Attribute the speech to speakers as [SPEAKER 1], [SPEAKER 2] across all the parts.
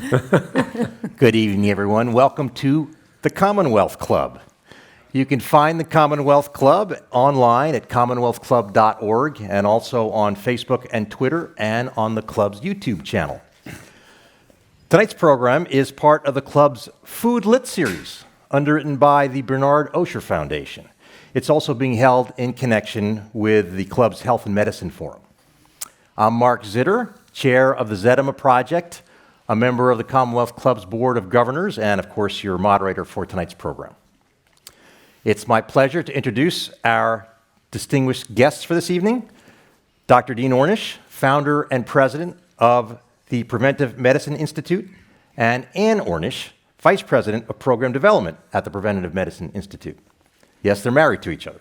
[SPEAKER 1] Good evening, everyone. Welcome to the Commonwealth Club. You can find the Commonwealth Club online at commonwealthclub.org and also on Facebook and Twitter and on the club's YouTube channel. Tonight's program is part of the club's Food Lit series, underwritten by the Bernard Osher Foundation. It's also being held in connection with the club's Health and Medicine Forum. I'm Mark Zitter, chair of the Zedema Project, a member of the Commonwealth Club's Board of Governors, and of course, your moderator for tonight's program. It's my pleasure to introduce our distinguished guests for this evening, Dr. Dean Ornish, founder and president of the Preventive Medicine Institute, and Ann Ornish, vice president of program development at the Preventive Medicine Institute. Yes, they're married to each other.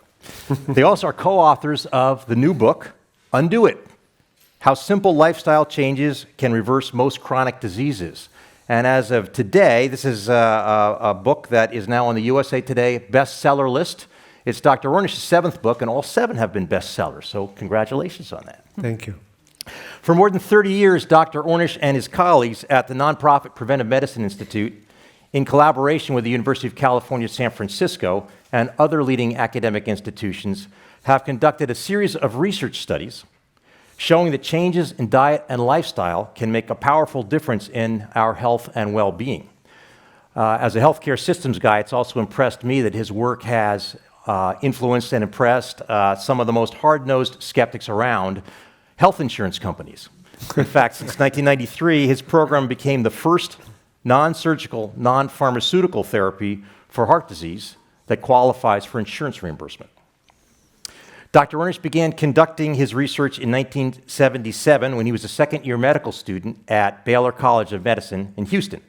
[SPEAKER 1] They also are co-authors of the new book, Undo It: How Simple Lifestyle Changes Can Reverse Most Chronic Diseases. And as of today, this is a book that is now on the USA Today bestseller list. It's Dr. Ornish's seventh book, and all seven have been bestsellers, so congratulations on that.
[SPEAKER 2] Thank you.
[SPEAKER 1] For more than 30 years, Dr. Ornish and his colleagues at the nonprofit Preventive Medicine Institute, in collaboration with the University of California, San Francisco, and other leading academic institutions, have conducted a series of research studies showing that changes in diet and lifestyle can make a powerful difference in our health and well-being. As a healthcare systems guy, it's also impressed me that his work has influenced and impressed some of the most hard-nosed skeptics around, health insurance companies. In fact, since 1993, his program became the first non-surgical, non-pharmaceutical therapy for heart disease that qualifies for insurance reimbursement. Dr. Ornish began conducting his research in 1977 when he was a second-year medical student at Baylor College of Medicine in Houston.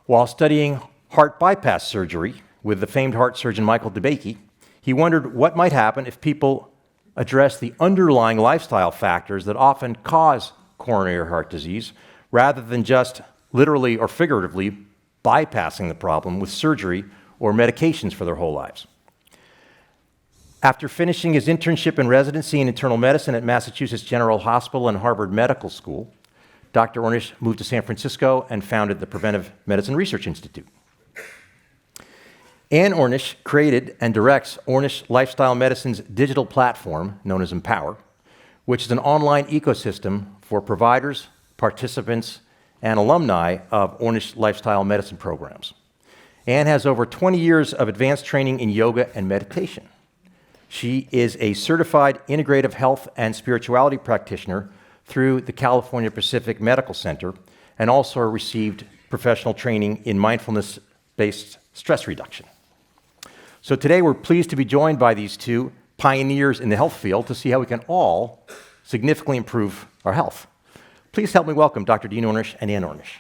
[SPEAKER 1] While studying heart bypass surgery with the famed heart surgeon Michael DeBakey, he wondered what might happen if people address the underlying lifestyle factors that often cause coronary heart disease, rather than just literally or figuratively bypassing the problem with surgery or medications for their whole lives. After finishing his internship and residency in internal medicine at Massachusetts General Hospital and Harvard Medical School, Dr. Ornish moved to San Francisco and founded the Preventive Medicine Research Institute. Ann Ornish created and directs Ornish Lifestyle Medicine's digital platform, known as Empower, which is an online ecosystem for providers, participants, and alumni of Ornish Lifestyle Medicine programs. Ann has over 20 years of advanced training in yoga and meditation. She is a certified integrative health and spirituality practitioner through the California Pacific Medical Center, and also received professional training in mindfulness-based stress reduction. So today we're pleased to be joined by these two pioneers in the health field to see how we can all significantly improve our health. Please help me welcome Dr. Dean Ornish and Ann Ornish.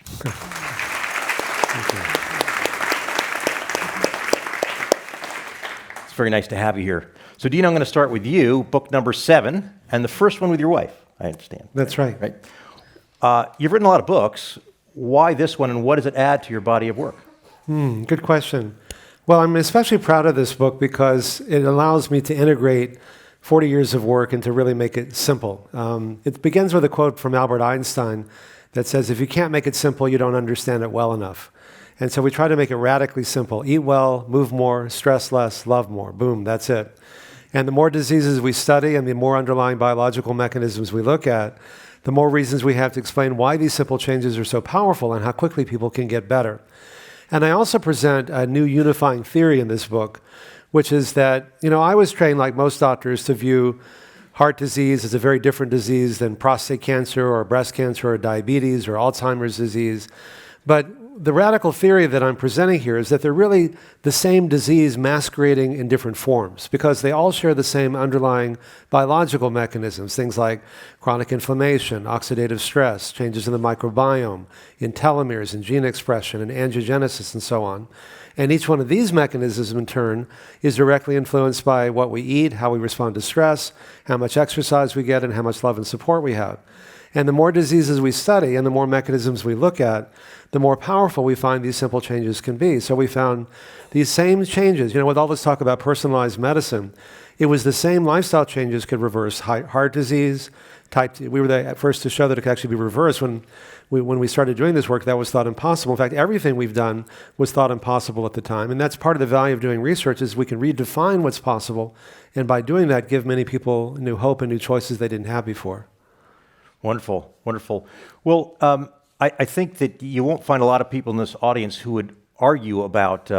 [SPEAKER 1] It's very nice to have you here. So Dean, I'm going to start with you, book number 7, and the first one with your wife, I understand.
[SPEAKER 2] That's right.
[SPEAKER 1] You've written a lot of books. Why this one, and what does it add to your body of work?
[SPEAKER 2] Good question. Well, I'm especially proud of this book because it allows me to integrate 40 years of work and to really make it simple. It begins with a quote from Albert Einstein that says, if you can't make it simple, you don't understand it well enough. And so we try to make it radically simple. Eat well, move more, stress less, love more. Boom, that's it. And the more diseases we study and the more underlying biological mechanisms we look at, the more reasons we have to explain why these simple changes are so powerful and how quickly people can get better. And I also present a new unifying theory in this book, which is that, I was trained, like most doctors, to view heart disease as a very different disease than prostate cancer or breast cancer or diabetes or Alzheimer's disease. But the radical theory that I'm presenting here is that they're really the same disease masquerading in different forms, because they all share the same underlying biological mechanisms, things like chronic inflammation, oxidative stress, changes in the microbiome, in telomeres, in gene expression, in angiogenesis, and so on. And each one of these mechanisms, in turn, is directly influenced by what we eat, how we respond to stress, how much exercise we get, and how much love and support we have. And the more diseases we study and the more mechanisms we look at, the more powerful we find these simple changes can be. So we found these same changes, with all this talk about personalized medicine, it was the same lifestyle changes could reverse heart disease, type 2. We were the first to show that it could actually be reversed. When we started doing this work, that was thought impossible. In fact, everything we've done was thought impossible at the time. And that's part of the value of doing research is we can redefine what's possible. And by doing that, give many people new hope and new choices they didn't have before.
[SPEAKER 1] Wonderful, wonderful. Well, I think that you won't find a lot of people in this audience who would argue about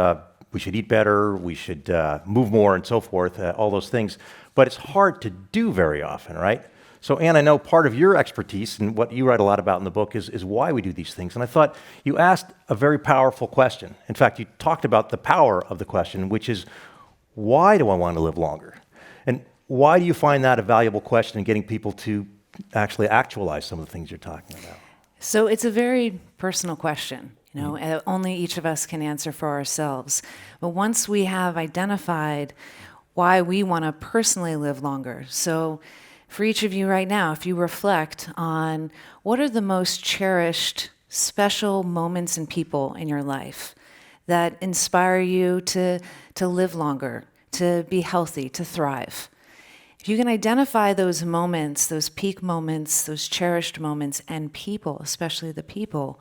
[SPEAKER 1] we should eat better, we should move more and so forth, all those things. But it's hard to do very often, right? So, Anne, I know part of your expertise and what you write a lot about in the book is why we do these things. And I thought you asked a very powerful question. In fact, you talked about the power of the question, which is, why do I want to live longer? And why do you find that a valuable question in getting people to actually actualize some of the things you're talking about?
[SPEAKER 3] So it's a very personal question. Only each of us can answer for ourselves. But once we have identified why we want to personally live longer, so for each of you right now, if you reflect on what are the most cherished, special moments and people in your life that inspire you to live longer, to be healthy, to thrive. If you can identify those moments, those peak moments, those cherished moments, and people, especially the people,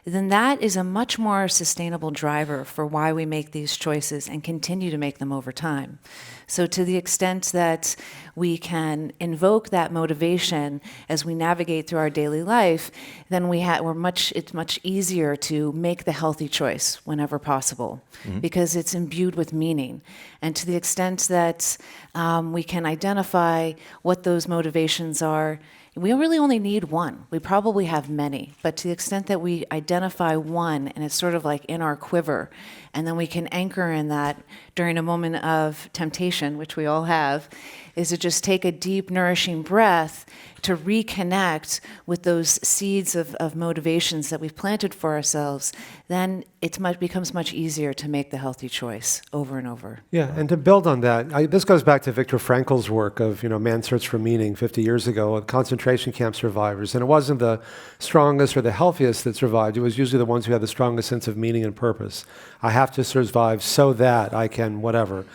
[SPEAKER 3] then that is a much more sustainable driver for why we make these choices and continue to make them over time. So to the extent that we can invoke that motivation as we navigate through our daily life, then it's much easier to make the healthy choice whenever possible, because it's imbued with meaning. And to the extent that we can identify what those motivations are, we really only need one. We probably have many, but to the extent that we identify one and it's sort of like in our quiver, and then we can anchor in that during a moment of temptation, which we all have, is to just take a deep, nourishing breath to reconnect with those seeds of motivations that we've planted for ourselves, then it becomes much easier to make the healthy choice over and over.
[SPEAKER 2] Yeah, and to build on that, this goes back to Viktor Frankl's work of, Man's Search for Meaning 50 years ago with concentration camp survivors. And it wasn't the strongest or the healthiest that survived. It was usually the ones who had the strongest sense of meaning and purpose. I have to survive so that I can, whatever,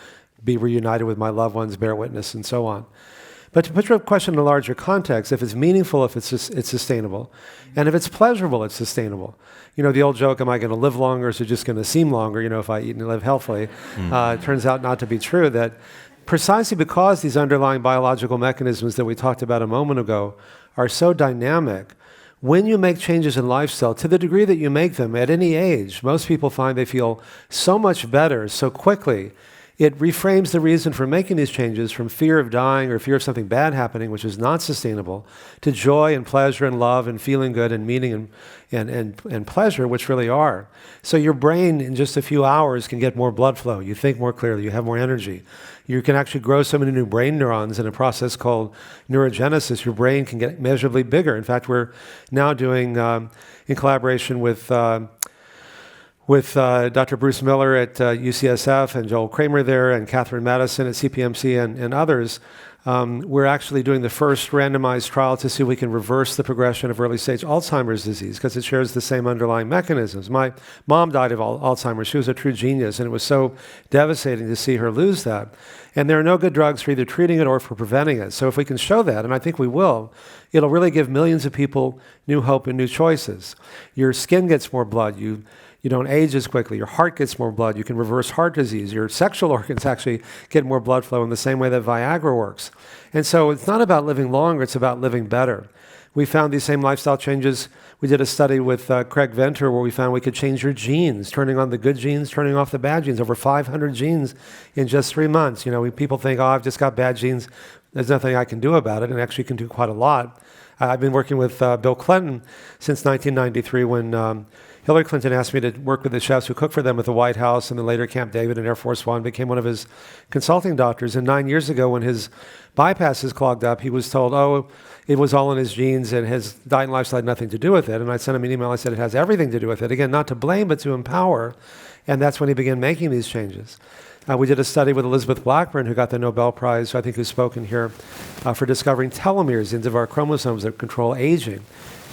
[SPEAKER 2] be reunited with my loved ones, bear witness, and so on. But to put your question in a larger context, if it's meaningful, if it's sustainable, and if it's pleasurable, it's sustainable. The old joke, am I going to live longer, or is it just going to seem longer, if I eat and live healthily? It turns out not to be true, that precisely because these underlying biological mechanisms that we talked about a moment ago are so dynamic, when you make changes in lifestyle, to the degree that you make them at any age, most people find they feel so much better so quickly. It reframes the reason for making these changes from fear of dying or fear of something bad happening, which is not sustainable, to joy and pleasure and love and feeling good and meaning and pleasure, which really are. So your brain in just a few hours can get more blood flow. You think more clearly. You have more energy. You can actually grow so many new brain neurons in a process called neurogenesis. Your brain can get measurably bigger. In fact, we're now doing, in collaboration with Dr. Bruce Miller at UCSF and Joel Kramer there and Catherine Madison at CPMC and others, we're actually doing the first randomized trial to see if we can reverse the progression of early-stage Alzheimer's disease because it shares the same underlying mechanisms. My mom died of Alzheimer's. She was a true genius, and it was so devastating to see her lose that. And there are no good drugs for either treating it or for preventing it. So if we can show that, and I think we will, it'll really give millions of people new hope and new choices. Your skin gets more blood. You don't age as quickly. Your heart gets more blood. You can reverse heart disease. Your sexual organs actually get more blood flow in the same way that Viagra works. And so it's not about living longer. It's about living better. We found these same lifestyle changes. We did a study with Craig Venter where we found we could change your genes, turning on the good genes, turning off the bad genes, over 500 genes in just 3 months. People think, I've just got bad genes. There's nothing I can do about it, and actually can do quite a lot. I've been working with Bill Clinton since 1993 when Hillary Clinton asked me to work with the chefs who cooked for them at the White House and then later Camp David and Air Force One, became one of his consulting doctors. And 9 years ago when his bypasses clogged up, he was told, it was all in his genes and his diet and lifestyle had nothing to do with it. And I sent him an email, I said, it has everything to do with it. Again, not to blame, but to empower. And that's when he began making these changes. We did a study with Elizabeth Blackburn, who got the Nobel Prize, I think who's spoken here, for discovering telomeres, the ends of our chromosomes that control aging.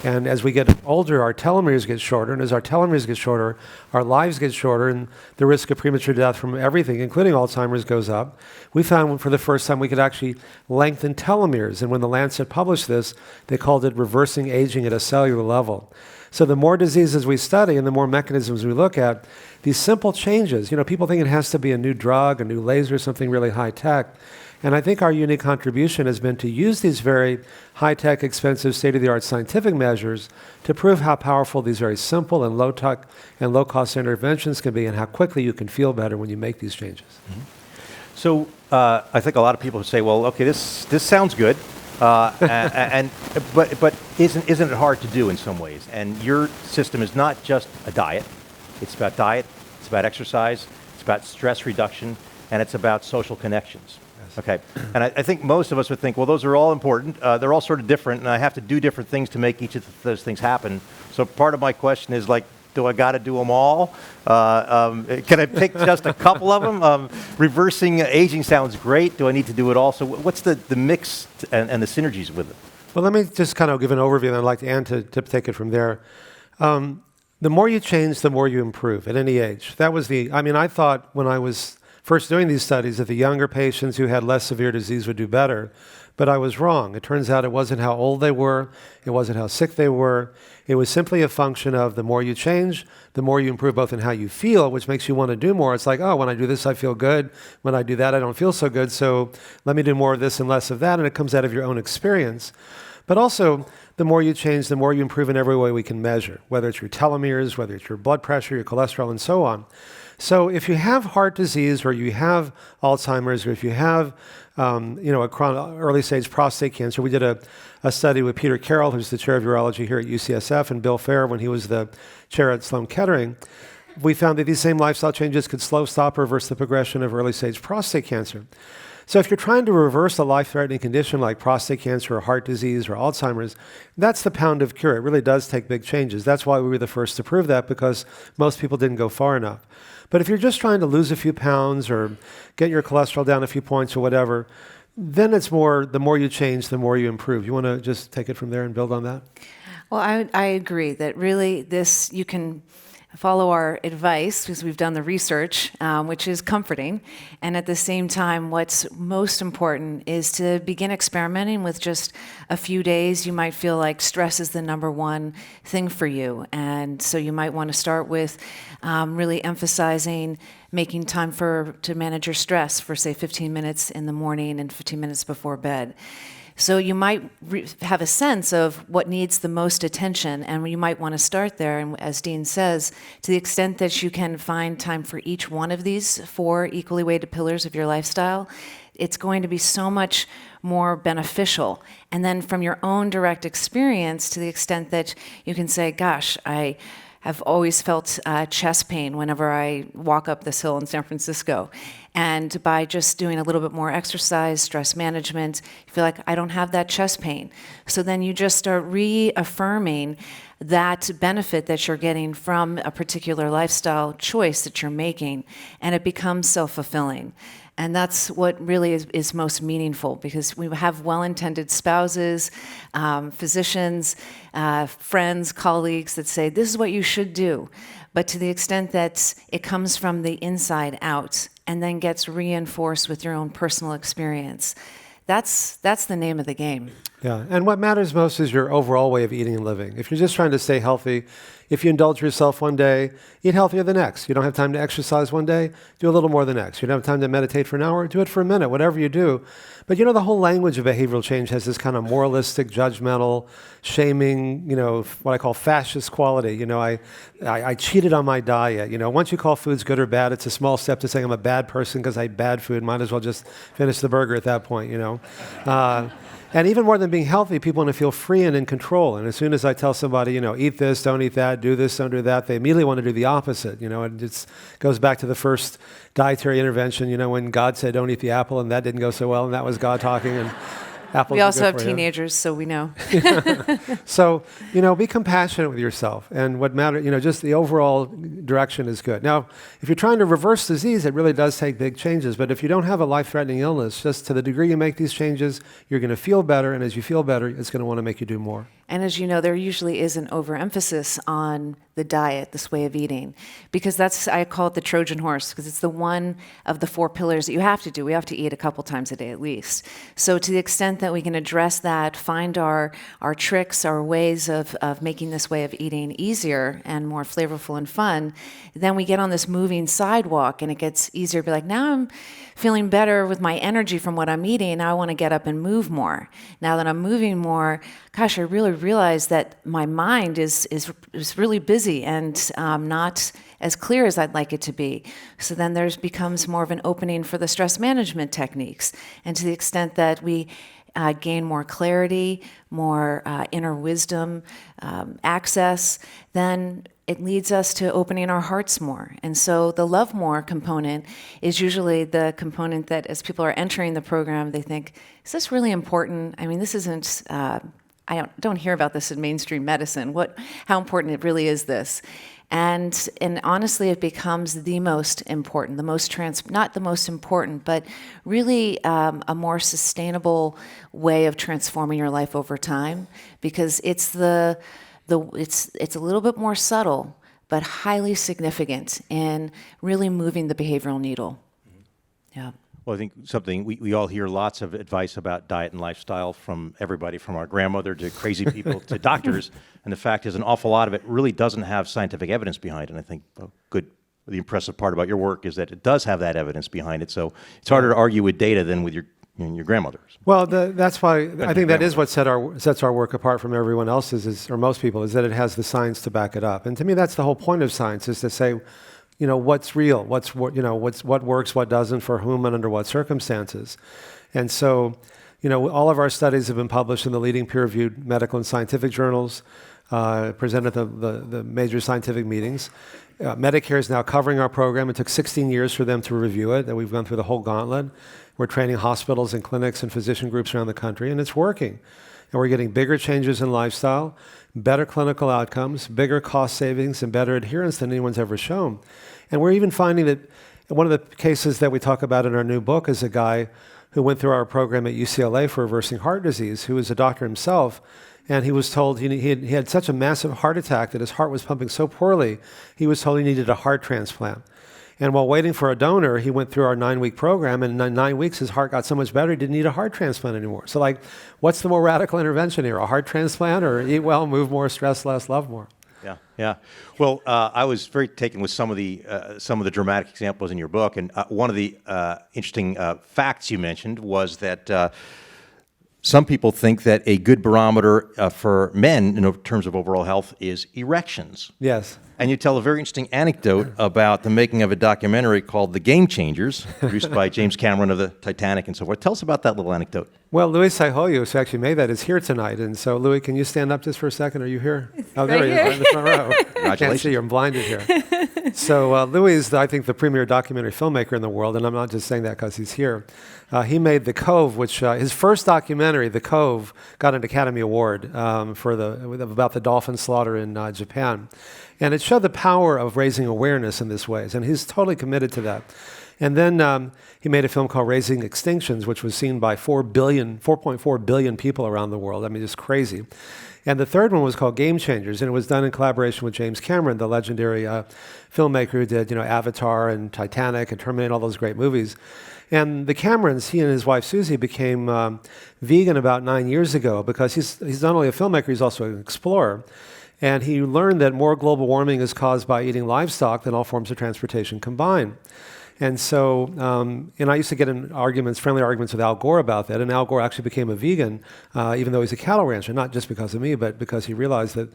[SPEAKER 2] And as we get older, our telomeres get shorter, and as our telomeres get shorter, our lives get shorter, and the risk of premature death from everything, including Alzheimer's, goes up. We found for the first time we could actually lengthen telomeres, and when the Lancet published this, they called it reversing aging at a cellular level. So the more diseases we study and the more mechanisms we look at, these simple changes, people think it has to be a new drug, a new laser, something really high tech. And I think our unique contribution has been to use these very high-tech, expensive, state-of-the-art scientific measures to prove how powerful these very simple and low-tech and low-cost interventions can be and how quickly you can feel better when you make these changes.
[SPEAKER 1] Mm-hmm. So I think a lot of people say, well, okay, this sounds good, but isn't it hard to do in some ways? And your system is not just a diet. It's about diet, it's about exercise, it's about stress reduction, and it's about social connections. Okay, and I think most of us would think, well, those are all important. They're all sort of different, and I have to do different things to make each of those things happen. So part of my question is, do I got to do them all? Can I pick just a couple of them? Reversing aging sounds great. Do I need to do it all? So what's the mix and the synergies with it?
[SPEAKER 2] Well, let me just kind of give an overview, and I'd like Anne to take it from there. The more you change, the more you improve at any age. I thought when I was first doing these studies that the younger patients who had less severe disease would do better, but I was wrong. It turns out it wasn't how old they were, it wasn't how sick they were. It was simply a function of the more you change, the more you improve both in how you feel, which makes you want to do more. It's like, oh, when I do this, I feel good. When I do that, I don't feel so good. So let me do more of this and less of that. And it comes out of your own experience. But also, the more you change, the more you improve in every way we can measure, whether it's your telomeres, whether it's your blood pressure, your cholesterol, and so on. So if you have heart disease or you have Alzheimer's or if you have a early stage prostate cancer, we did a study with Peter Carroll, who's the chair of urology here at UCSF, and Bill Fair when he was the chair at Sloan Kettering. We found that these same lifestyle changes could slow, stop, or reverse the progression of early stage prostate cancer. So if you're trying to reverse a life-threatening condition like prostate cancer or heart disease or Alzheimer's, that's the pound of cure. It really does take big changes. That's why we were the first to prove that, because most people didn't go far enough. But if you're just trying to lose a few pounds or get your cholesterol down a few points or whatever, then it's the more you change, the more you improve. You want to just take it from there and build on that?
[SPEAKER 3] Well, I agree that really you can follow our advice because we've done the research, which is comforting. And at the same time, what's most important is to begin experimenting with just a few days. You might feel like stress is the number one thing for you. And so you might want to start with really emphasizing making time to manage your stress for, say, 15 minutes in the morning and 15 minutes before bed. So you might have a sense of what needs the most attention, and you might want to start there. And as Dean says, to the extent that you can find time for each one of these 4 equally weighted pillars of your lifestyle, it's going to be so much more beneficial. And then from your own direct experience, to the extent that you can say, gosh, I've always felt chest pain whenever I walk up this hill in San Francisco. And by just doing a little bit more exercise, stress management, you feel like I don't have that chest pain. So then you just start reaffirming that benefit that you're getting from a particular lifestyle choice that you're making, and it becomes self-fulfilling. And that's what really is most meaningful, because we have well-intended spouses, physicians, friends, colleagues that say, this is what you should do. But to the extent that it comes from the inside out and then gets reinforced with your own personal experience, that's the name of the game.
[SPEAKER 2] Yeah, and what matters most is your overall way of eating and living. If you're just trying to stay healthy, if you indulge yourself one day, eat healthier the next. You don't have time to exercise one day, do a little more the next. You don't have time to meditate for an hour, do it for a minute, whatever you do. But the whole language of behavioral change has this kind of moralistic, judgmental, shaming, what I call fascist quality. I cheated on my diet. Once you call foods good or bad, it's a small step to saying I'm a bad person because I eat bad food. Might as well just finish the burger at that point, And even more than being healthy, people want to feel free and in control. And as soon as I tell somebody, eat this, don't eat that, do this, don't do that, they immediately want to do the opposite. And it goes back to the first dietary intervention, when God said don't eat the apple, and that didn't go so well, and that was God talking. And Apples
[SPEAKER 3] We
[SPEAKER 2] are
[SPEAKER 3] also
[SPEAKER 2] good
[SPEAKER 3] have
[SPEAKER 2] for you.
[SPEAKER 3] teenagers, so we know.
[SPEAKER 2] So, be compassionate with yourself. And what matters, just the overall direction is good. Now, if you're trying to reverse disease, it really does take big changes. But if you don't have a life-threatening illness, just to the degree you make these changes, you're going to feel better. And as you feel better, it's going to want to make you do more.
[SPEAKER 3] And as you know, there usually is an overemphasis on the diet, this way of eating, because I call it the Trojan horse, because it's the one of the 4 pillars that you have to do. We have to eat a couple times a day at least. So to the extent that we can address that, find our tricks, our ways of making this way of eating easier and more flavorful and fun, then we get on this moving sidewalk and it gets easier to be like, now I'm feeling better with my energy from what I'm eating. Now I want to get up and move more. Now that I'm moving more, gosh, I really realize that my mind is really busy and not as clear as I'd like it to be. So then there becomes more of an opening for the stress management techniques. And to the extent that we gain more clarity, more inner wisdom, access, then it leads us to opening our hearts more. And so the love more component is usually the component that as people are entering the program, they think, is this really important? I mean, this isn't, I don't hear about this in mainstream medicine. How important it really is this? And honestly, it becomes the most important, not the most important, but really a more sustainable way of transforming your life over time, because it's it's a little bit more subtle, but highly significant in really moving the behavioral needle. Yeah.
[SPEAKER 1] Well, I think something we all hear lots of advice about diet and lifestyle from everybody, from our grandmother to crazy people to doctors, and the fact is an awful lot of it really doesn't have scientific evidence behind it. And I think the impressive part about your work is that it does have that evidence behind it. So it's harder to argue with data than with your grandmother's.
[SPEAKER 2] Well, that's why I think that is what sets our work apart from everyone else's, or most people, is that it has the science to back it up. And to me, that's the whole point of science, is to say, what's real, what works, what doesn't, for whom and under what circumstances. And so, all of our studies have been published in the leading peer-reviewed medical and scientific journals, presented at the major scientific meetings. Medicare is now covering our program. It took 16 years for them to review it, and we've gone through the whole gauntlet. We're training hospitals and clinics and physician groups around the country, and it's working. And we're getting bigger changes in lifestyle, better clinical outcomes, bigger cost savings, and better adherence than anyone's ever shown. And we're even finding that one of the cases that we talk about in our new book is a guy who went through our program at UCLA for reversing heart disease, who was a doctor himself, and he was told he had such a massive heart attack that his heart was pumping so poorly, he was told he needed a heart transplant. And while waiting for a donor, he went through our 9-week program, and in 9 weeks, his heart got so much better, he didn't need a heart transplant anymore. So, what's the more radical intervention here? A heart transplant, or eat well, move more, stress less, love more?
[SPEAKER 1] Yeah. Well, I was very taken with some of the dramatic examples in your book, and one of the interesting facts you mentioned was that some people think that a good barometer for men in terms of overall health is erections.
[SPEAKER 2] Yes.
[SPEAKER 1] And you tell a very interesting anecdote about the making of a documentary called The Game Changers, produced by James Cameron of the Titanic and so forth. Tell us about that little anecdote.
[SPEAKER 2] Well, Louis Sahoyos, who actually made that, is here tonight. And so, Louis, can you stand up just for a second? Are you here? Oh, there he is, right in the front row. I can't see you. I'm blinded here. So Louis is, I think, the premier documentary filmmaker in the world, and I'm not just saying that because he's here. He made The Cove, which his first documentary, The Cove, got an Academy Award about the dolphin slaughter in Japan. And it showed the power of raising awareness in this ways, and he's totally committed to that. And then he made a film called Raising Extinctions, which was seen by 4.4 billion people around the world. I mean, just crazy. And the third one was called Game Changers, and it was done in collaboration with James Cameron, the legendary filmmaker who did, Avatar and Titanic and Terminator, all those great movies. And the Camerons, he and his wife Susie, became vegan about 9 years ago because he's not only a filmmaker, he's also an explorer. And he learned that more global warming is caused by eating livestock than all forms of transportation combined. And so, and I used to get in friendly arguments with Al Gore about that, and Al Gore actually became a vegan, even though he's a cattle rancher, not just because of me, but because he realized that,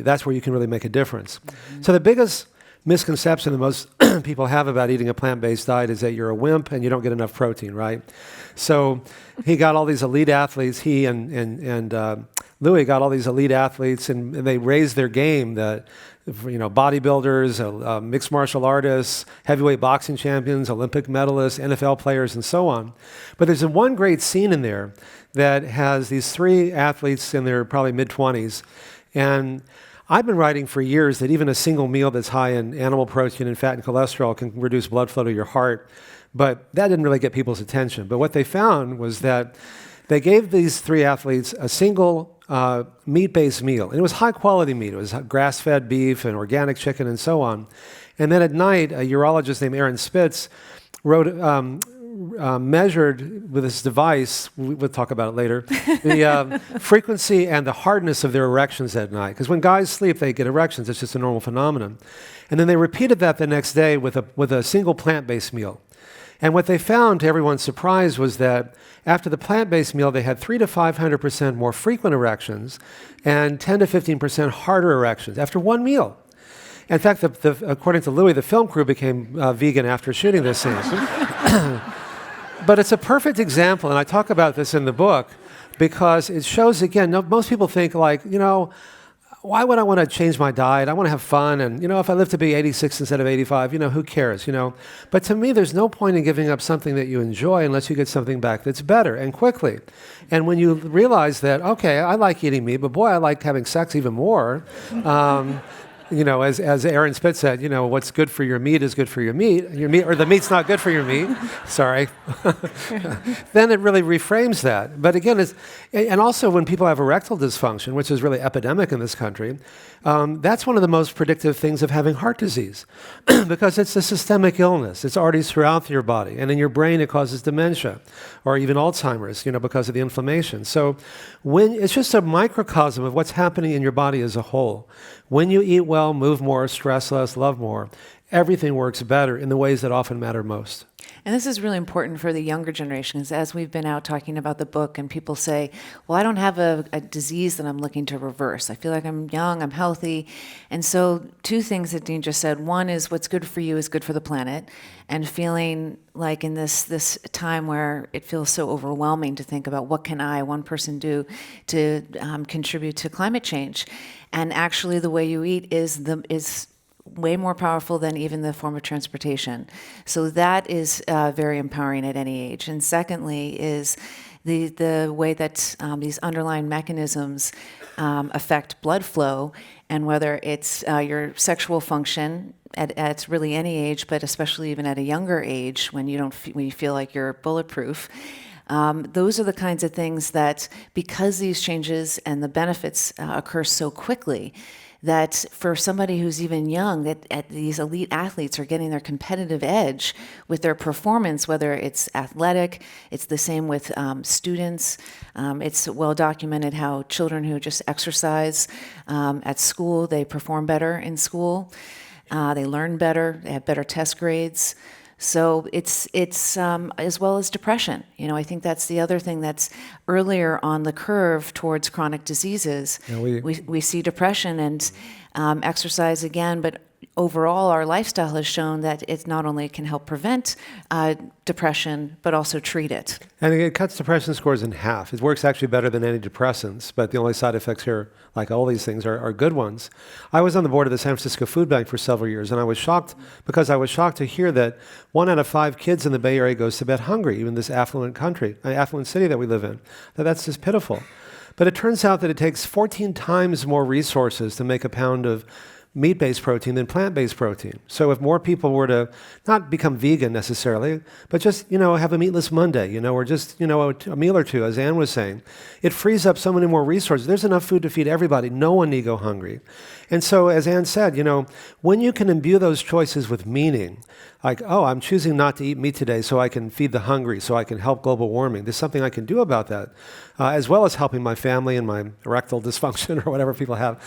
[SPEAKER 2] that's where you can really make a difference. Mm-hmm. So the biggest misconception that most people have about eating a plant-based diet is that you're a wimp and you don't get enough protein, right? So he got all these elite athletes, he and Louis got all these elite athletes, and they raised their game. That bodybuilders, mixed martial artists, heavyweight boxing champions, Olympic medalists, NFL players, and so on. But there's one great scene in there that has these three athletes in their probably mid-20s. And I've been writing for years that even a single meal that's high in animal protein and fat and cholesterol can reduce blood flow to your heart. But that didn't really get people's attention. But what they found was that they gave these three athletes a single meat-based meal. And it was high-quality meat. It was grass-fed beef and organic chicken and so on. And then at night, a urologist named Aaron Spitz measured with this device, we'll talk about it later, the frequency and the hardness of their erections at night. Because when guys sleep, they get erections. It's just a normal phenomenon. And then they repeated that the next day with a single plant-based meal. And what they found, to everyone's surprise, was that after the plant-based meal, they had 300 to 500% more frequent erections and 10 to 15% harder erections after one meal. In fact, according to Louis, the film crew became vegan after shooting this scene. But it's a perfect example, and I talk about this in the book, because it shows, again, most people think like, why would I want to change my diet? I want to have fun, and if I live to be 86 instead of 85, who cares, But to me, there's no point in giving up something that you enjoy unless you get something back that's better and quickly. And when you realize that, okay, I like eating meat, but boy, I like having sex even more. As Aaron Spitz said, what's good for your meat is good for your meat, or the meat's not good for your meat. Sorry. Then it really reframes that. But again, and also when people have erectile dysfunction, which is really epidemic in this country, that's one of the most predictive things of having heart disease, because it's a systemic illness. It's already throughout your body, and in your brain it causes dementia, or even Alzheimer's, because of the inflammation. So it's just a microcosm of what's happening in your body as a whole. When you eat well, move more, stress less, love more, everything works better in the ways that often matter most.
[SPEAKER 3] And this is really important for the younger generations. As we've been out talking about the book, and people say, well, I don't have a disease that I'm looking to reverse. I feel like I'm young, I'm healthy. And so two things that Dean just said. One is what's good for you is good for the planet. And feeling like in this time where it feels so overwhelming to think about what can one person do to contribute to climate change. And actually the way you eat is way more powerful than even the form of transportation. So that is very empowering at any age. And secondly is the way that these underlying mechanisms affect blood flow, and whether it's your sexual function at really any age, but especially even at a younger age when you feel like you're bulletproof. Those are the kinds of things that, because these changes and the benefits occur so quickly, that for somebody who's even young, that these elite athletes are getting their competitive edge with their performance, whether it's athletic, it's the same with students. It's well documented how children who just exercise at school, they perform better in school, they learn better, they have better test grades. So it's as well as depression. I think that's the other thing that's earlier on the curve towards chronic diseases.
[SPEAKER 2] Yeah,
[SPEAKER 3] we see depression and exercise again, but overall our lifestyle has shown that it not only can help prevent depression, but also treat it.
[SPEAKER 2] And it cuts depression scores in half. It works actually better than antidepressants, but the only side effects here, like all these things, are good ones. I was on the board of the San Francisco Food Bank for several years, and I was shocked to hear that 1 out of 5 kids in the Bay Area goes to bed hungry, even this affluent city that we live in. That's just pitiful. But it turns out that it takes 14 times more resources to make a pound of meat-based protein than plant-based protein. So if more people were to not become vegan necessarily, but just, have a meatless Monday, or just, a meal or two, as Anne was saying, it frees up so many more resources. There's enough food to feed everybody. No one need go hungry. And so, as Anne said, when you can imbue those choices with meaning, like, I'm choosing not to eat meat today so I can feed the hungry, so I can help global warming. There's something I can do about that, as well as helping my family and my erectile dysfunction or whatever people have.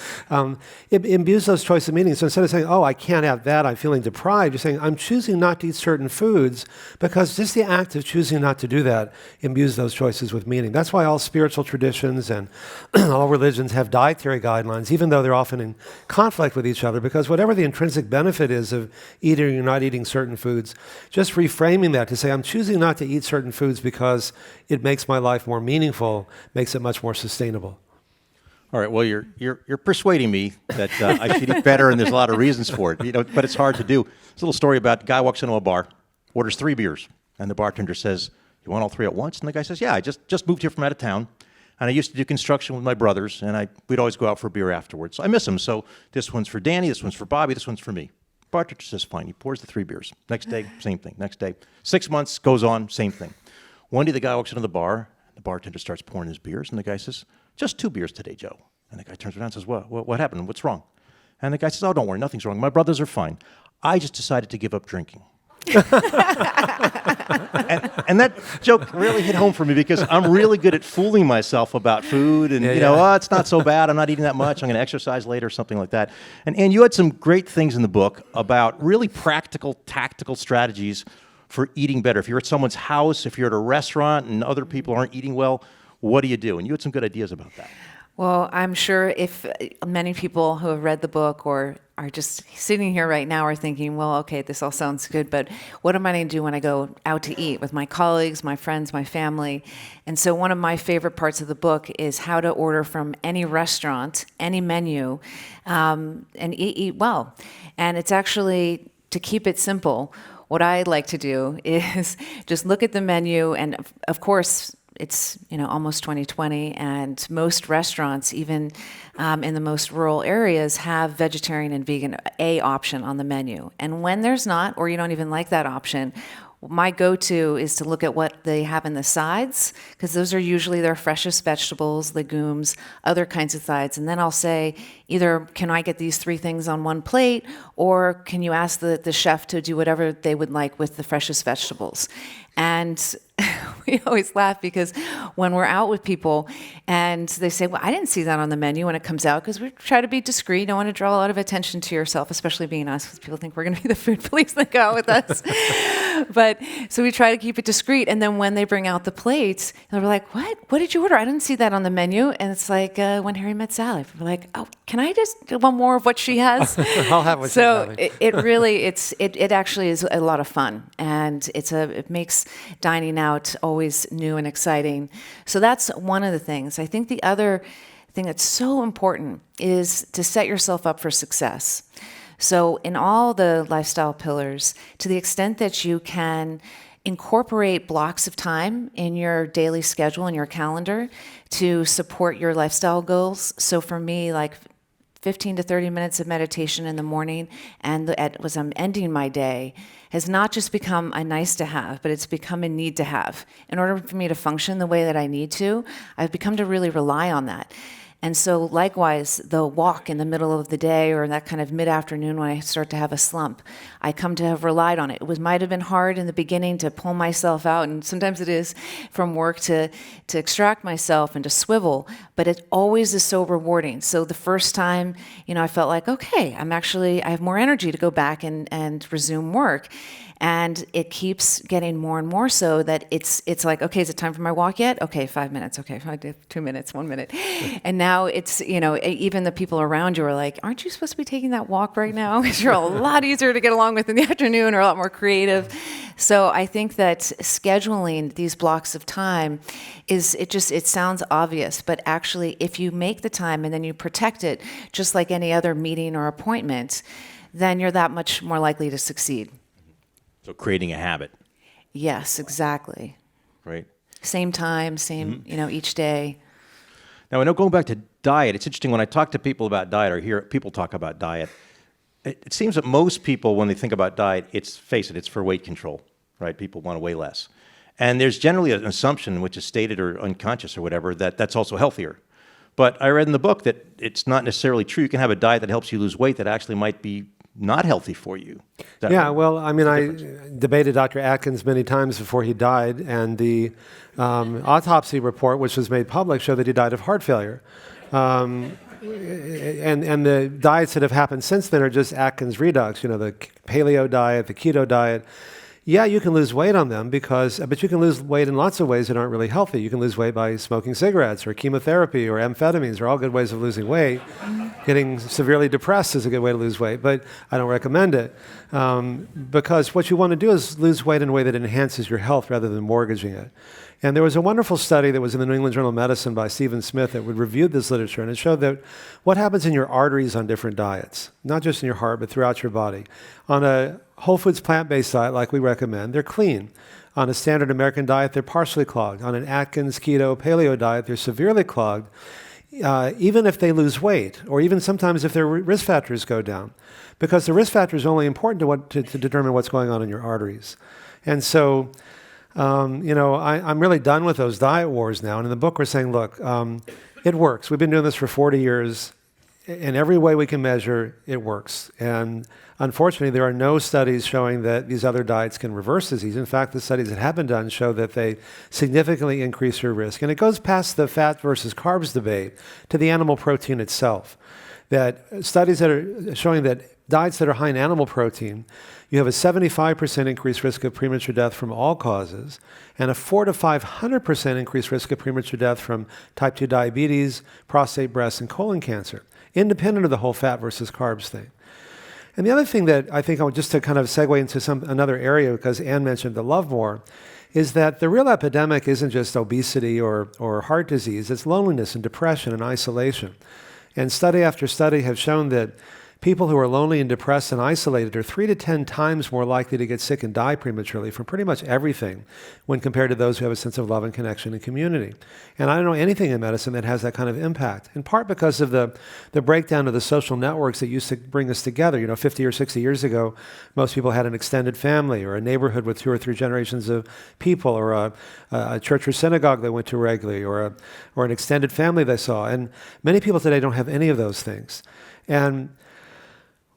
[SPEAKER 2] It imbues those choices of meaning. So instead of saying, I can't have that, I'm feeling deprived, you're saying, I'm choosing not to eat certain foods, because just the act of choosing not to do that imbues those choices with meaning. That's why all spiritual traditions and all religions have dietary guidelines, even though they're often in conflict with each other, because whatever the intrinsic benefit is of eating or not eating certain foods, just reframing that to say, I'm choosing not to eat certain foods because it makes my life more meaningful, makes it much more sustainable.
[SPEAKER 1] All right. Well, you're persuading me that I should eat better, and there's a lot of reasons for it. But it's hard to do. There's a little story about a guy walks into a bar, orders 3 beers, and the bartender says, "You want all 3 at once?" And the guy says, "Yeah, I just moved here from out of town, and I used to do construction with my brothers, and we'd always go out for a beer afterwards. So I miss them. So this one's for Danny, this one's for Bobby, this one's for me." Bartender says, "Fine." He pours the 3 beers. Next day, same thing. Next day, 6 months goes on, same thing. One day, the guy walks into the bar. The bartender starts pouring his beers, and the guy says, "Just 2 beers today, Joe." And the guy turns around and says, what happened? What's wrong? And the guy says, "Oh, don't worry, nothing's wrong. My brothers are fine. I just decided to give up drinking." and that joke really hit home for me because I'm really good at fooling myself about food and, it's not so bad. I'm not eating that much. I'm going to exercise later, something like that. And you had some great things in the book about really practical, tactical strategies for eating better. If you're at someone's house, if you're at a restaurant and other people aren't eating well, what do you do? And you had some good ideas about that.
[SPEAKER 3] Well, I'm sure if many people who have read the book or are just sitting here right now are thinking, well, okay, this all sounds good, but what am I going to do when I go out to eat with my colleagues, my friends, my family? And so one of my favorite parts of the book is how to order from any restaurant, any menu, and eat well. And it's actually, to keep it simple, what I like to do is just look at the menu, and of course, it's almost 2020, and most restaurants, even in the most rural areas, have vegetarian and vegan option on the menu. And when there's not, or you don't even like that option, my go-to is to look at what they have in the sides, because those are usually their freshest vegetables, legumes, other kinds of sides. And then I'll say, either can I get these 3 things on one plate, or can you ask the chef to do whatever they would like with the freshest vegetables? And we always laugh because when we're out with people and they say, well, I didn't see that on the menu when it comes out, because we try to be discreet, don't want to draw a lot of attention to yourself, especially being us, because people think we're going to be the food police that go out with us. But so we try to keep it discreet. And then when they bring out the plates, they're like, what did you order? I didn't see that on the menu. And it's like When Harry Met Sally. We're like, oh, can I just do one more of what she has?
[SPEAKER 2] I'll have what she's having.
[SPEAKER 3] It actually is a lot of fun, and it makes dining out always new and exciting. So that's one of the things. I think the other thing that's so important is to set yourself up for success. So in all the lifestyle pillars, to the extent that you can incorporate blocks of time in your daily schedule and your calendar to support your lifestyle goals. So for me, like 15 to 30 minutes of meditation in the morning and as I'm ending my day has not just become a nice to have, but it's become a need to have. In order for me to function the way that I need to, I've become to really rely on that. And so likewise, the walk in the middle of the day or that kind of mid-afternoon when I start to have a slump, I come to have relied on it. It might have been hard in the beginning to pull myself out, and sometimes it is, from work to extract myself and to swivel, but it always is so rewarding. So the first time, I felt like, okay, I have more energy to go back and resume work. And it keeps getting more and more so that it's like, okay, is it time for my walk yet? Okay, 5 minutes. Okay, 2 minutes, 1 minute. And now it's, even the people around you are like, aren't you supposed to be taking that walk right now? Because you're a lot easier to get along with in the afternoon or a lot more creative. So I think that scheduling these blocks of time it sounds obvious, but actually if you make the time and then you protect it, just like any other meeting or appointment, then you're that much more likely to succeed.
[SPEAKER 1] So creating a habit.
[SPEAKER 3] Yes, exactly.
[SPEAKER 1] Right.
[SPEAKER 3] Same time, each day.
[SPEAKER 1] Now, I know going back to diet, it's interesting when I talk to people about diet or hear people talk about diet, it seems that most people, when they think about diet, it's for weight control, right? People want to weigh less. And there's generally an assumption, which is stated or unconscious or whatever, that that's also healthier. But I read in the book that it's not necessarily true. You can have a diet that helps you lose weight that actually might be not healthy for you.
[SPEAKER 2] Yeah, well, I debated Dr. Atkins many times before he died, and the autopsy report, which was made public, showed that he died of heart failure. And the diets that have happened since then are just Atkins redux, the paleo diet, the keto diet. Yeah, you can lose weight on them but you can lose weight in lots of ways that aren't really healthy. You can lose weight by smoking cigarettes or chemotherapy or amphetamines are all good ways of losing weight. Getting severely depressed is a good way to lose weight, but I don't recommend it because what you want to do is lose weight in a way that enhances your health rather than mortgaging it. And there was a wonderful study that was in the New England Journal of Medicine by Stephen Smith that reviewed this literature, and it showed that what happens in your arteries on different diets, not just in your heart, but throughout your body. On a whole foods plant-based diet like we recommend, they're clean. On a standard American diet, they're partially clogged. On an Atkins, keto, paleo diet, they're severely clogged. Even if they lose weight, or even sometimes if their risk factors go down, because the risk factor is only important to determine what's going on in your arteries. And so, I'm really done with those diet wars now. And in the book, we're saying, look, it works. We've been doing this for 40 years. In every way we can measure, it works. And unfortunately, there are no studies showing that these other diets can reverse disease. In fact, the studies that have been done show that they significantly increase your risk. And it goes past the fat versus carbs debate to the animal protein itself. That studies that are showing that diets that are high in animal protein, you have a 75% increased risk of premature death from all causes, and a 400 to 500% increased risk of premature death from type 2 diabetes, prostate, breast, and colon cancer, independent of the whole fat versus carbs thing. And the other thing that I think, just to kind of segue into another area, because Anne mentioned the love more, is that the real epidemic isn't just obesity or heart disease, it's loneliness and depression and isolation. And study after study have shown that people who are lonely and depressed and isolated are 3 to 10 times more likely to get sick and die prematurely from pretty much everything when compared to those who have a sense of love and connection and community. And I don't know anything in medicine that has that kind of impact, in part because of the breakdown of the social networks that used to bring us together. 50 or 60 years ago, most people had an extended family or a neighborhood with 2 or 3 generations of people, or a church or synagogue they went to regularly, or an extended family they saw. And many people today don't have any of those things. And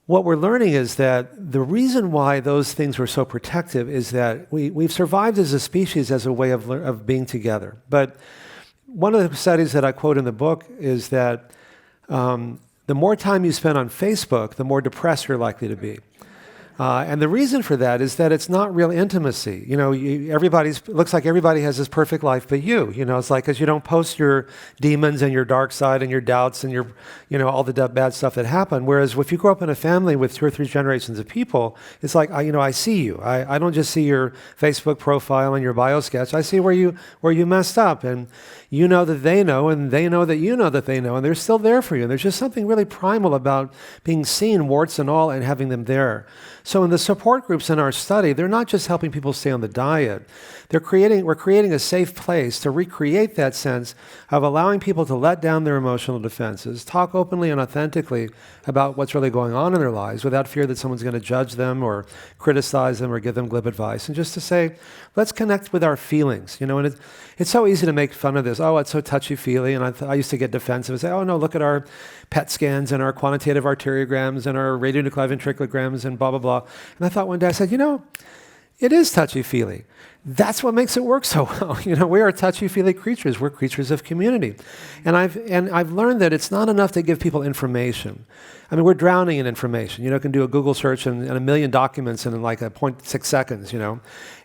[SPEAKER 2] what we're learning is that the reason why those things were so protective is that we've survived as a species as a way of being together. But one of the studies that I quote in the book is that the more time you spend on Facebook, the more depressed you're likely to be. And the reason for that is that it's not real intimacy. Looks like everybody has this perfect life, but it's like, because you don't post your demons and your dark side and your doubts and your, all the bad stuff that happened. Whereas if you grow up in a family with 2 or 3 generations of people, it's like, I see you. I don't just see your Facebook profile and your bio sketch. I see where you messed up, and you know that they know, and they know that you know that they know, and they're still there for you. And there's just something really primal about being seen, warts and all, and having them there. So in the support groups in our study, they're not just helping people stay on the diet. We're creating a safe place to recreate that sense of allowing people to let down their emotional defenses, talk openly and authentically about what's really going on in their lives without fear that someone's going to judge them or criticize them or give them glib advice. And just to say, let's connect with our feelings. And it's so easy to make fun of this. Oh, it's so touchy-feely. And I used to get defensive and say, oh, no, look at our PET scans and our quantitative arteriograms and our radionuclide ventriculograms and blah, blah, blah. And I thought one day, I said, it is touchy-feely. That's what makes it work so well. We are touchy-feely creatures. We're creatures of community. And I've learned that it's not enough to give people information. I mean, we're drowning in information. You can do a Google search and 1 million documents in like 0.6 seconds,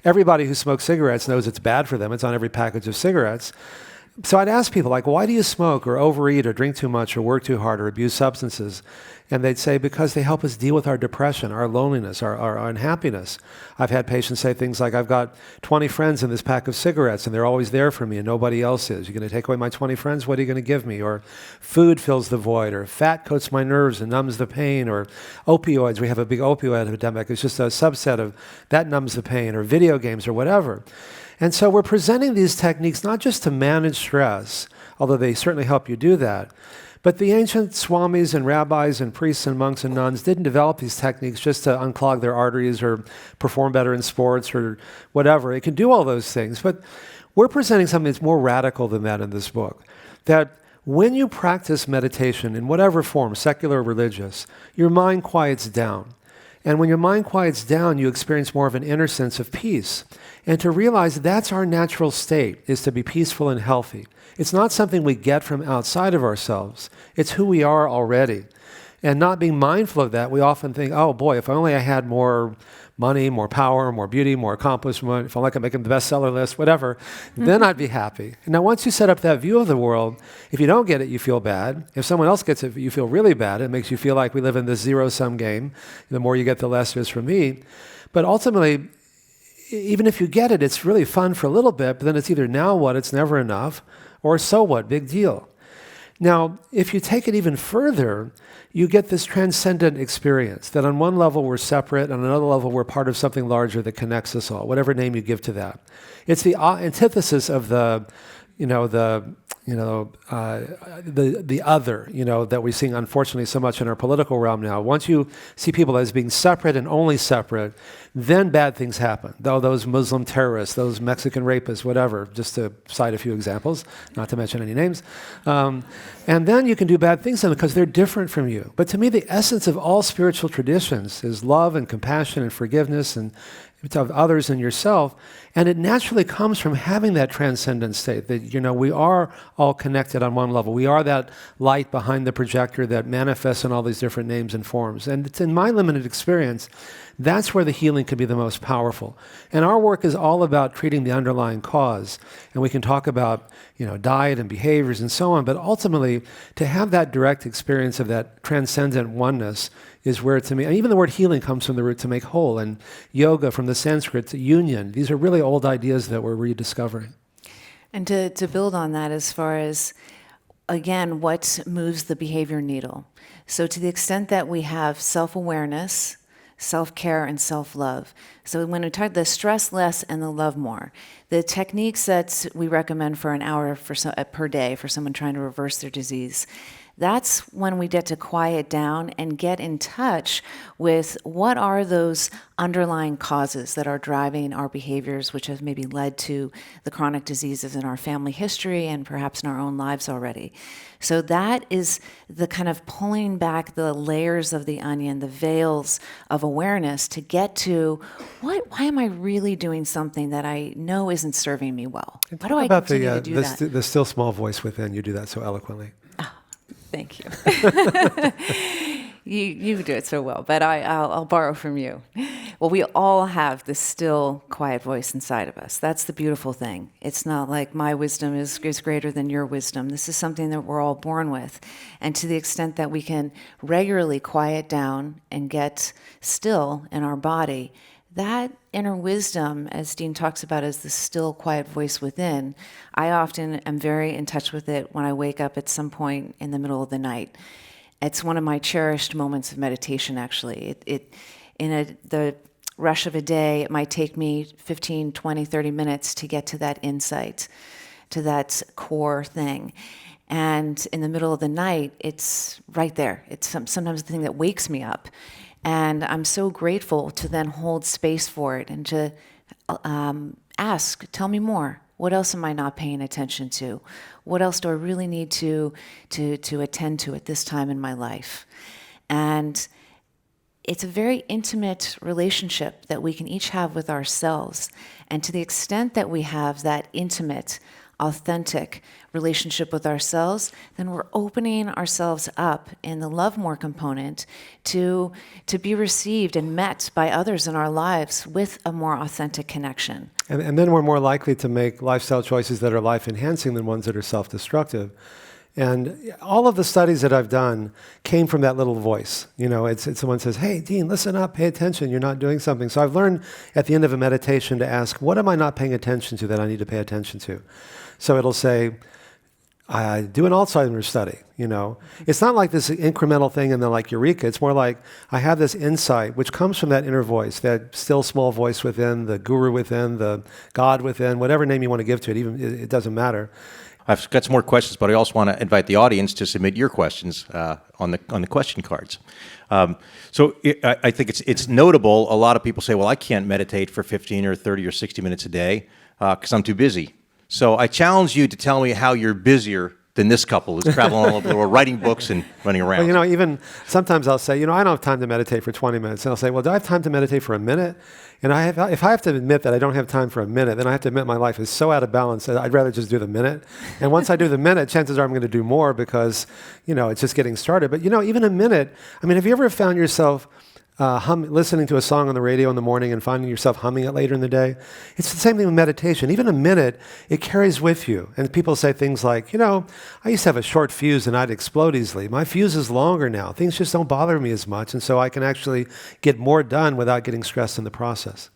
[SPEAKER 2] Everybody who smokes cigarettes knows it's bad for them. It's on every package of cigarettes. So I'd ask people, why do you smoke or overeat or drink too much or work too hard or abuse substances? And they'd say, because they help us deal with our depression, our loneliness, our unhappiness. I've had patients say things like, I've got 20 friends in this pack of cigarettes, and they're always there for me, and nobody else is. You're going to take away my 20 friends? What are you going to give me? Or food fills the void, or fat coats my nerves and numbs the pain, or opioids. We have a big opioid epidemic. It's just a subset of that numbs the pain, or video games, or whatever. And so we're presenting these techniques not just to manage stress, although they certainly help you do that, but the ancient swamis and rabbis and priests and monks and nuns didn't develop these techniques just to unclog their arteries or perform better in sports or whatever. It can do all those things, but we're presenting something that's more radical than that in this book, that when you practice meditation in whatever form, secular or religious, your mind quiets down. And when your mind quiets down, you experience more of an inner sense of peace. And to realize that's our natural state, is to be peaceful and healthy. It's not something we get from outside of ourselves. It's who we are already. And not being mindful of that, we often think, oh boy, if only I had more money, more power, more beauty, more accomplishment, if only I could make the bestseller list, whatever, then I'd be happy. Now, once you set up that view of the world, if you don't get it, you feel bad. If someone else gets it, you feel really bad. It makes you feel like we live in this zero-sum game. The more you get, the less it is for me. But ultimately, even if you get it, it's really fun for a little bit, but then it's either now what, it's never enough, or so what, big deal. Now, if you take it even further, you get this transcendent experience that on one level we're separate, on another level we're part of something larger that connects us all, whatever name you give to that. It's the antithesis of the other, that we're seeing unfortunately so much in our political realm now. Once you see people as being separate and only separate, then bad things happen. Though those Muslim terrorists, those Mexican rapists, whatever, just to cite a few examples, not to mention any names. And then you can do bad things to them because they're different from you. But to me, the essence of all spiritual traditions is love and compassion and forgiveness and of others and yourself. And it naturally comes from having that transcendent state that, we are all connected on one level. We are that light behind the projector that manifests in all these different names and forms. And it's in my limited experience, that's where the healing can be the most powerful. And our work is all about treating the underlying cause. And we can talk about, diet and behaviors and so on, but ultimately to have that direct experience of that transcendent oneness is where, to me, and even the word healing comes from the root to make whole, and yoga from the Sanskrit to union. These are really old ideas that we're rediscovering.
[SPEAKER 3] And to build on that, as far as, again, what moves the behavior needle. So to the extent that we have self-awareness, self-care, and self-love. So when we talk the stress less and the love more, the techniques that we recommend for an hour per day for someone trying to reverse their disease, that's when we get to quiet down and get in touch with what are those underlying causes that are driving our behaviors, which have maybe led to the chronic diseases in our family history and perhaps in our own lives already. So that is the kind of pulling back the layers of the onion, the veils of awareness to get to why am I really doing something that I know isn't serving me well? Why do I continue to do that?
[SPEAKER 2] The still small voice within, you do that so eloquently.
[SPEAKER 3] Thank you. You do it so well, but I'll borrow from you. Well, we all have this still, quiet voice inside of us. That's the beautiful thing. It's not like my wisdom is greater than your wisdom. This is something that we're all born with. And to the extent that we can regularly quiet down and get still in our body, that inner wisdom, as Dean talks about as the still, quiet voice within, I often am very in touch with it when I wake up at some point in the middle of the night. It's one of my cherished moments of meditation, actually. The rush of a day, it might take me 15, 20, 30 minutes to get to that insight, to that core thing. And in the middle of the night, it's right there. It's sometimes the thing that wakes me up. And I'm so grateful to then hold space for it and to ask, tell me more. What else am I not paying attention to? What else do I really need to attend to at this time in my life? And it's a very intimate relationship that we can each have with ourselves. And to the extent that we have that intimate, authentic relationship with ourselves, then we're opening ourselves up in the love more component to be received and met by others in our lives with a more authentic connection.
[SPEAKER 2] And then we're more likely to make lifestyle choices that are life-enhancing than ones that are self-destructive. And all of the studies that I've done came from that little voice. It's someone says, hey, Dean, listen up, pay attention, you're not doing something. So I've learned at the end of a meditation to ask, what am I not paying attention to that I need to pay attention to? So it'll say, do an Alzheimer's study, It's not like this incremental thing and then like eureka. It's more like I have this insight, which comes from that inner voice, that still small voice within, the guru within, the God within, whatever name you want to give to it, even it doesn't matter.
[SPEAKER 1] I've got some more questions, but I also want to invite the audience to submit your questions on the question cards. I think it's notable. A lot of people say, well, I can't meditate for 15 or 30 or 60 minutes a day because I'm too busy. So I challenge you to tell me how you're busier than this couple who's traveling all over the world, writing books and running around.
[SPEAKER 2] Well, you know, even sometimes I'll say, you know, I don't have time to meditate for 20 minutes. And I'll say, well, do I have time to meditate for a minute? And if I have to admit that I don't have time for a minute, then I have to admit my life is so out of balance that I'd rather just do the minute. And once I do the minute, chances are I'm going to do more because, you know, it's just getting started. But, you know, even a minute, I mean, have you ever found yourself listening to a song on the radio in the morning and finding yourself humming it later in the day? It's the same thing with meditation. Even a minute, it carries with you. And people say things like, you know, I used to have a short fuse and I'd explode easily. My fuse is longer now. Things just don't bother me as much. And so I can actually get more done without getting stressed in the process.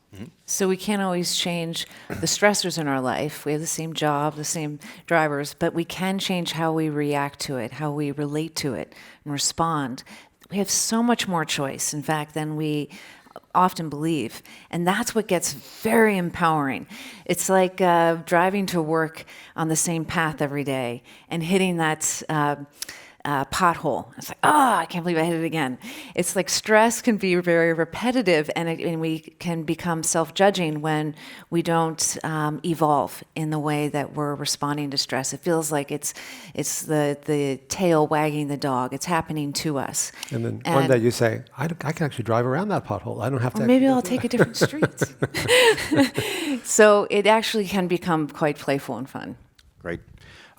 [SPEAKER 3] So we can't always change the stressors in our life. We have the same job, the same drivers, but we can change how we react to it, how we relate to it and respond. We have so much more choice, in fact, than we often believe. And that's what gets very empowering. It's like driving to work on the same path every day and hitting that pothole. It's like, I can't believe I hit it again. It's like stress can be very repetitive, and we can become self-judging when we don't evolve in the way that we're responding to stress. It feels like it's the tail wagging the dog. It's happening to us.
[SPEAKER 2] And then one day you say, I can actually drive around that pothole. I don't have to.
[SPEAKER 3] Or maybe I'll take a different street. So it actually can become quite playful and fun.
[SPEAKER 1] Great.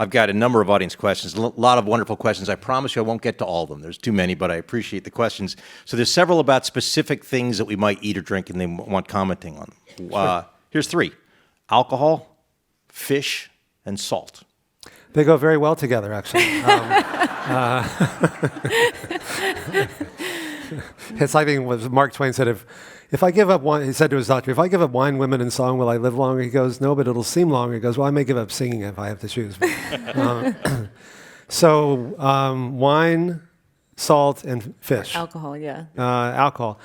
[SPEAKER 1] I've got a number of audience questions, a lot of wonderful questions. I promise you I won't get to all of them. There's too many, but I appreciate the questions. So there's several about specific things that we might eat or drink, and they want commenting on them.
[SPEAKER 2] Sure.
[SPEAKER 1] Here's 3. Alcohol, fish, and salt.
[SPEAKER 2] They go very well together, actually. It's like what Mark Twain said, if I give up wine, he said to his doctor, if I give up wine, women, and song, will I live longer? He goes, no, but it'll seem longer. He goes, well, I may give up singing if I have to choose. Wine, salt, and fish.
[SPEAKER 3] Alcohol, yeah.
[SPEAKER 2] Alcohol.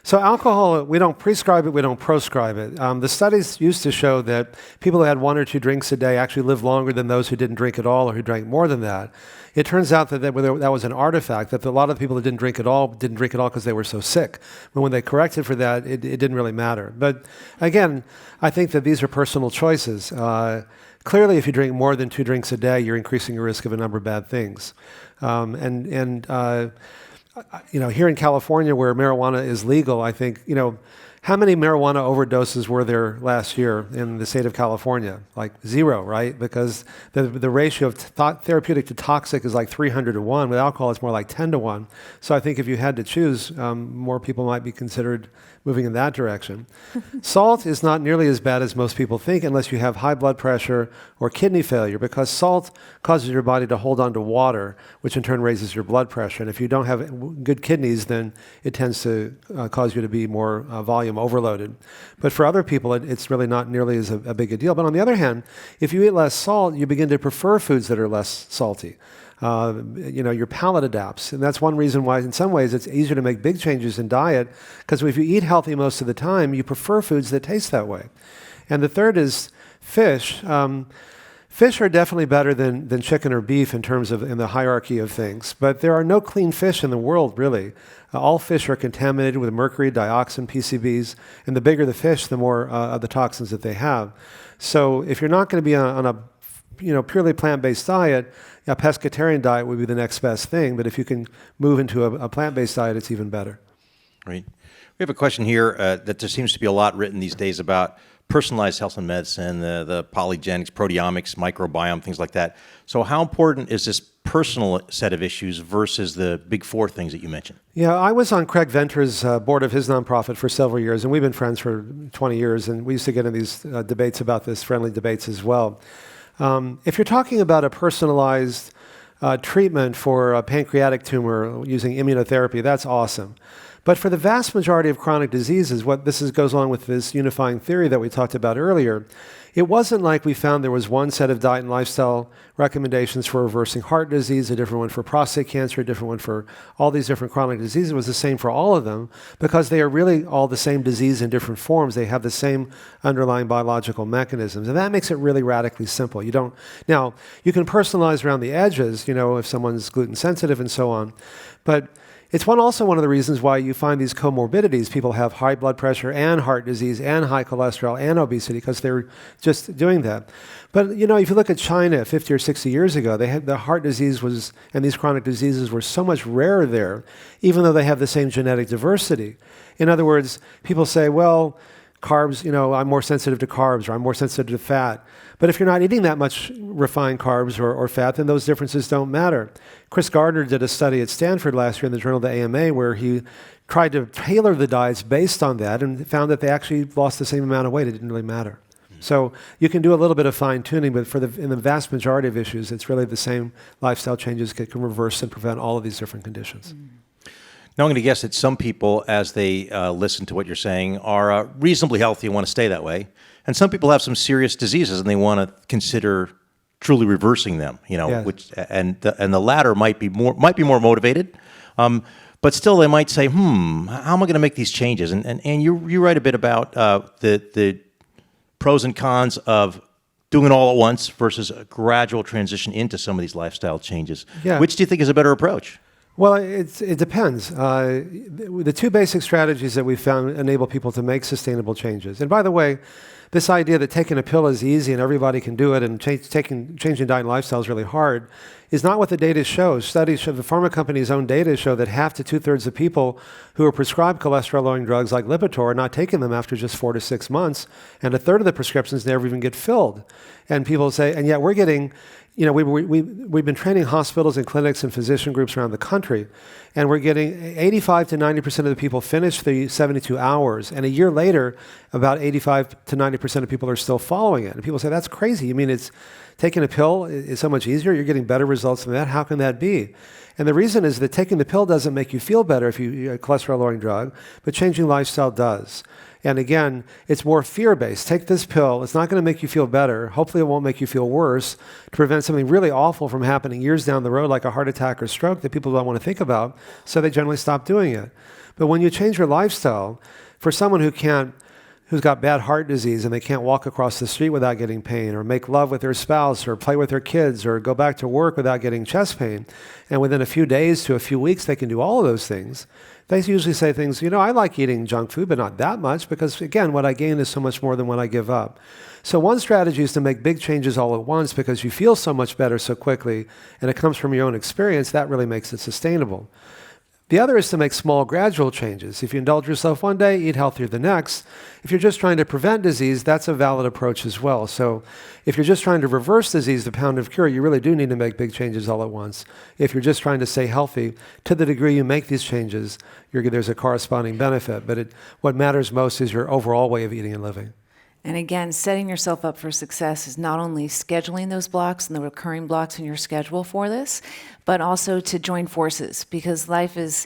[SPEAKER 2] So alcohol, we don't prescribe it, we don't proscribe it. The studies used to show that people who had 1 or 2 drinks a day actually lived longer than those who didn't drink at all or who drank more than that. It turns out that was an artifact, that a lot of the people that didn't drink at all because they were so sick. But when they corrected for that, it didn't really matter. But again, I think that these are personal choices. Clearly, if you drink more than 2 drinks a day, you're increasing your risk of a number of bad things. You know, here in California where marijuana is legal, I think, you know, how many marijuana overdoses were there last year in the state of California? Like 0, right? Because the ratio of therapeutic to toxic is like 300 to 1. With alcohol, it's more like 10 to 1. So I think if you had to choose, more people might be considered moving in that direction. Salt is not nearly as bad as most people think unless you have high blood pressure or kidney failure, because salt causes your body to hold on to water, which in turn raises your blood pressure. And if you don't have good kidneys, then it tends to cause you to be more volume overloaded. But for other people, it's really not nearly as a big a deal. But on the other hand, if you eat less salt, you begin to prefer foods that are less salty. You know, your palate adapts. And that's one reason why, in some ways, it's easier to make big changes in diet, because if you eat healthy most of the time, you prefer foods that taste that way. And the third is fish. Fish are definitely better than chicken or beef in terms of in the hierarchy of things. But there are no clean fish in the world, really. All fish are contaminated with mercury, dioxin, PCBs. And the bigger the fish, the more of the toxins that they have. So if you're not going to be on a purely plant-based diet, a pescatarian diet would be the next best thing. But if you can move into a plant-based diet, it's even better.
[SPEAKER 1] Right. We have a question here that there seems to be a lot written these days about personalized health and medicine, the polygenics, proteomics, microbiome, things like that. So how important is this personal set of issues versus the big 4 things that you mentioned?
[SPEAKER 2] Yeah, I was on Craig Venter's board of his nonprofit for several years, and we've been friends for 20 years, and we used to get in these debates about this, friendly debates as well. If you're talking about a personalized treatment for a pancreatic tumor using immunotherapy, that's awesome. But for the vast majority of chronic diseases, goes along with this unifying theory that we talked about earlier. It wasn't like we found there was one set of diet and lifestyle recommendations for reversing heart disease, a different one for prostate cancer, a different one for all these different chronic diseases. It was the same for all of them because they are really all the same disease in different forms. They have the same underlying biological mechanisms. And that makes it really radically simple. Now, you can personalize around the edges, if someone's gluten sensitive and so on. But It's also one of the reasons why you find these comorbidities. People have high blood pressure and heart disease and high cholesterol and obesity because they're just doing that. But if you look at China 50 or 60 years ago, they had the heart disease and these chronic diseases were so much rarer there, even though they have the same genetic diversity. In other words, people say, well, carbs, I'm more sensitive to carbs or I'm more sensitive to fat. But if you're not eating that much refined carbs or fat, then those differences don't matter. Chris Gardner did a study at Stanford last year in the Journal of the AMA where he tried to tailor the diets based on that and found that they actually lost the same amount of weight. It didn't really matter. So you can do a little bit of fine tuning, but in the vast majority of issues, it's really the same lifestyle changes that can reverse and prevent all of these different conditions.
[SPEAKER 1] Now, I'm going to guess that some people, as they listen to what you're saying, are reasonably healthy and want to stay that way. And some people have some serious diseases and they want to consider truly reversing them,
[SPEAKER 2] Yes.
[SPEAKER 1] and the latter might be more motivated. But still, they might say, how am I going to make these changes? And you write a bit about the pros and cons of doing it all at once versus a gradual transition into some of these lifestyle changes.
[SPEAKER 2] Yeah.
[SPEAKER 1] Which do you think is a better approach?
[SPEAKER 2] Well, it depends. The two basic strategies that we found enable people to make sustainable changes. And by the way, this idea that taking a pill is easy and everybody can do it and changing diet and lifestyle is really hard is not what the data shows. Studies show, the pharma company's own data show that half to two-thirds of people who are prescribed cholesterol-lowering drugs like Lipitor are not taking them after just 4 to 6 months, and a third of the prescriptions never even get filled. And people say, and yet we're getting, we've been training hospitals and clinics and physician groups around the country, and we're getting 85 to 90% of the people finish the 72 hours, and a year later, about 85 to 90% of people are still following it. And people say, that's crazy. You mean it's taking a pill is so much easier? You're getting better results than that? How can that be? And the reason is that taking the pill doesn't make you feel better if you're a cholesterol-lowering drug, but changing lifestyle does. And again, it's more fear-based. Take this pill. It's not going to make you feel better. Hopefully it won't make you feel worse to prevent something really awful from happening years down the road, like a heart attack or stroke that people don't want to think about, so they generally stop doing it. But when you change your lifestyle, for someone who's got bad heart disease and they can't walk across the street without getting pain, or make love with their spouse, or play with their kids, or go back to work without getting chest pain, and within a few days to a few weeks they can do all of those things, they usually say things, I like eating junk food, but not that much, because again, what I gain is so much more than what I give up. So one strategy is to make big changes all at once because you feel so much better so quickly, and it comes from your own experience. That really makes it sustainable. The other is to make small, gradual changes. If you indulge yourself one day, eat healthier the next. If you're just trying to prevent disease, that's a valid approach as well. So if you're just trying to reverse disease, the pound of cure, you really do need to make big changes all at once. If you're just trying to stay healthy, to the degree you make these changes, there's a corresponding benefit. But what matters most is your overall way of eating and living.
[SPEAKER 3] And again, setting yourself up for success is not only scheduling those blocks and the recurring blocks in your schedule for this, but also to join forces, because life is,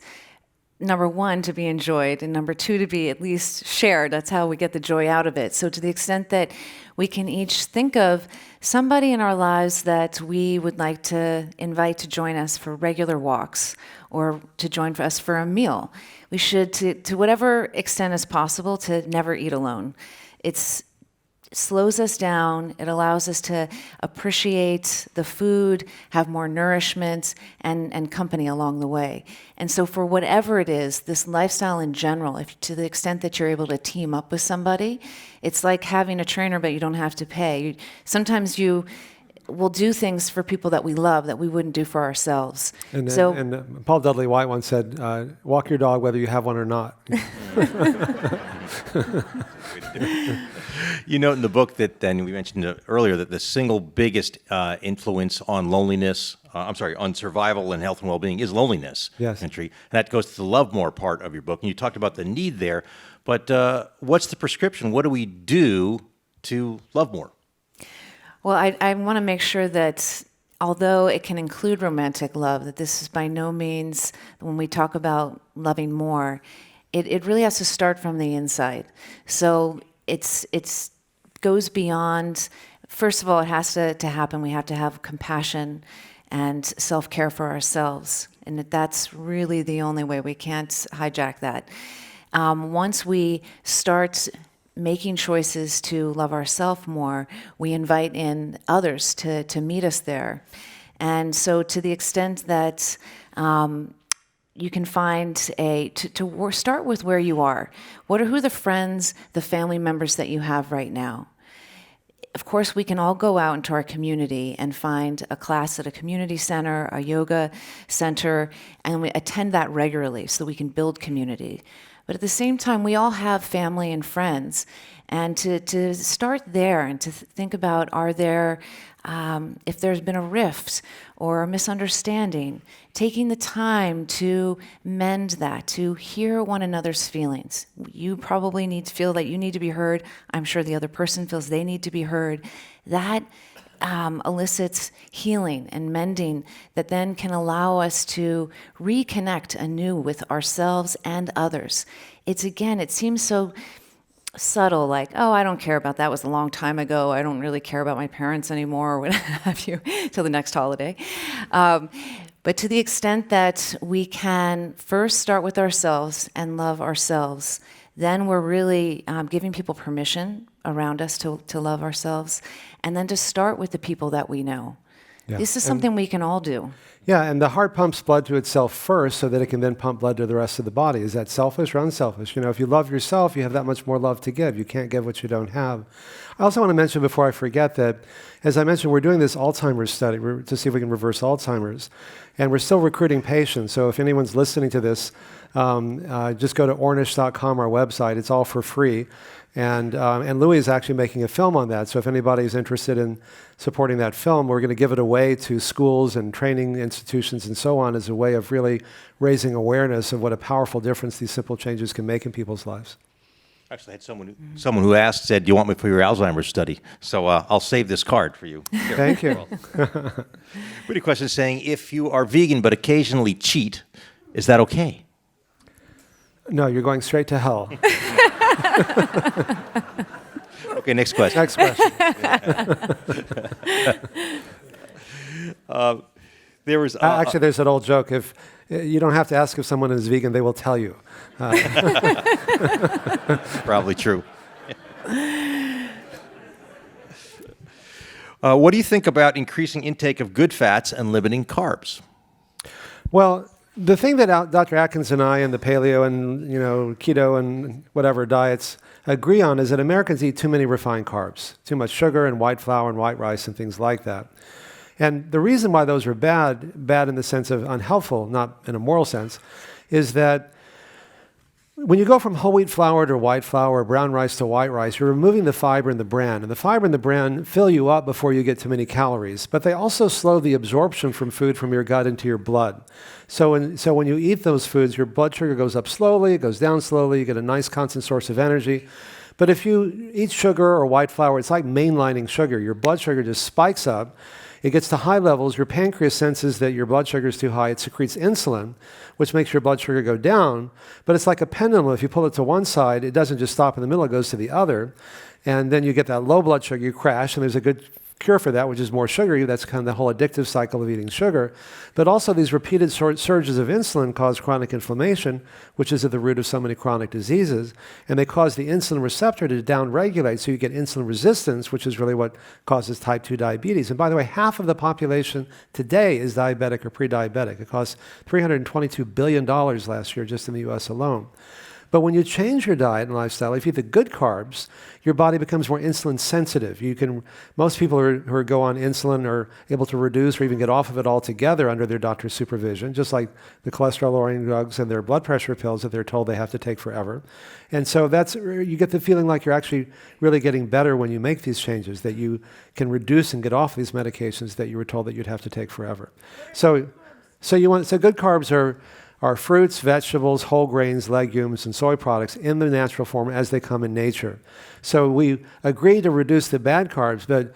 [SPEAKER 3] number one, to be enjoyed, and number two, to be at least shared. That's how we get the joy out of it. So to the extent that we can each think of somebody in our lives that we would like to invite to join us for regular walks or to join us for a meal, we should, to whatever extent as possible, to never eat alone. It slows us down. It allows us to appreciate the food, have more nourishment, and company along the way. And so for whatever it is, this lifestyle in general, if to the extent that you're able to team up with somebody, it's like having a trainer, but you don't have to pay. Sometimes you will do things for people that we love that we wouldn't do for ourselves.
[SPEAKER 2] And Paul Dudley White once said, walk your dog whether you have one or not.
[SPEAKER 1] You note in the book that, and we mentioned earlier, that the single biggest influence on on survival and health and well-being is loneliness.
[SPEAKER 2] Yes.
[SPEAKER 1] Entry. And that goes to the love more part of your book. And you talked about the need there. But what's the prescription? What do we do to love more?
[SPEAKER 3] Well, I want to make sure that although it can include romantic love, that this is by no means, when we talk about loving more, it really has to start from the inside. So it's goes beyond, first of all, it has to happen. We have to have compassion and self-care for ourselves. And that's really the only way. We can't hijack that. Once we start making choices to love ourselves more, we invite in others to meet us there. And so to the extent that you can find start with where you are. Who are the friends, the family members that you have right now? Of course, we can all go out into our community and find a class at a community center, a yoga center, and we attend that regularly so we can build community. But at the same time, we all have family and friends. And to start there and to think about, if there's been a rift or a misunderstanding, taking the time to mend that, to hear one another's feelings. You probably feel that you need to be heard. I'm sure the other person feels they need to be heard. That elicits healing and mending that then can allow us to reconnect anew with ourselves and others. It seems so subtle, like, oh, I don't care about that. It was a long time ago. I don't really care about my parents anymore, or what have you, till the next holiday. But to the extent that we can first start with ourselves and love ourselves, then we're really giving people permission around us to love ourselves, and then to start with the people that we know.
[SPEAKER 2] Yeah.
[SPEAKER 3] This is something we can all do.
[SPEAKER 2] Yeah, and the heart pumps blood to itself first so that it can then pump blood to the rest of the body. Is that selfish or unselfish? If you love yourself, you have that much more love to give. You can't give what you don't have. I also want to mention before I forget that, as I mentioned, we're doing this Alzheimer's study to see if we can reverse Alzheimer's. And we're still recruiting patients. So if anyone's listening to this, just go to ornish.com, our website. It's all for free. And Louis is actually making a film on that. So if anybody's interested in supporting that film, we're going to give it away to schools and training institutions and so on as a way of really raising awareness of what a powerful difference these simple changes can make in people's lives.
[SPEAKER 1] Actually, I had someone who said, do you want me for your Alzheimer's study? So I'll save this card for you. Here.
[SPEAKER 2] Thank you.
[SPEAKER 1] Really, question saying, if you are vegan but occasionally cheat, is that okay?
[SPEAKER 2] No, you're going straight to hell.
[SPEAKER 1] Okay, next question.
[SPEAKER 2] Next question.
[SPEAKER 1] There was
[SPEAKER 2] Actually, there's an old joke. If you don't have to ask if someone is vegan, they will tell you.
[SPEAKER 1] probably true. What do you think about increasing intake of good fats and limiting carbs?
[SPEAKER 2] Well, the thing that Dr. Atkins and I and the paleo and keto and whatever diets agree on is that Americans eat too many refined carbs, too much sugar and white flour and white rice and things like that. And the reason why those are bad in the sense of unhelpful, not in a moral sense, is that when you go from whole wheat flour to white flour, brown rice to white rice, you're removing the fiber in the bran. And the fiber in the bran fill you up before you get too many calories. But they also slow the absorption from food from your gut into your blood. So when you eat those foods, your blood sugar goes up slowly, it goes down slowly, you get a nice constant source of energy. But if you eat sugar or white flour, it's like mainlining sugar. Your blood sugar just spikes up. It gets to high levels. Your pancreas senses that your blood sugar is too high. It secretes insulin, which makes your blood sugar go down. But it's like a pendulum. If you pull it to one side, it doesn't just stop in the middle. It goes to the other. And then you get that low blood sugar. You crash. And there's a good cure for that, which is more sugar. That's kind of the whole addictive cycle of eating sugar. But also these repeated surges of insulin cause chronic inflammation, which is at the root of so many chronic diseases. And they cause the insulin receptor to downregulate, so you get insulin resistance, which is really what causes type 2 diabetes. And by the way, half of the population today is diabetic or pre-diabetic. It cost $322 billion last year just in the US alone. But when you change your diet and lifestyle, if you eat the good carbs, your body becomes more insulin sensitive. Most people who go on insulin are able to reduce or even get off of it altogether under their doctor's supervision, just like the cholesterol-lowering drugs and their blood pressure pills that they're told they have to take forever. And so you get the feeling like you're actually really getting better when you make these changes, that you can reduce and get off these medications that you were told that you'd have to take forever. So good carbs are fruits, vegetables, whole grains, legumes, and soy products in the natural form as they come in nature. So we agree to reduce the bad carbs, but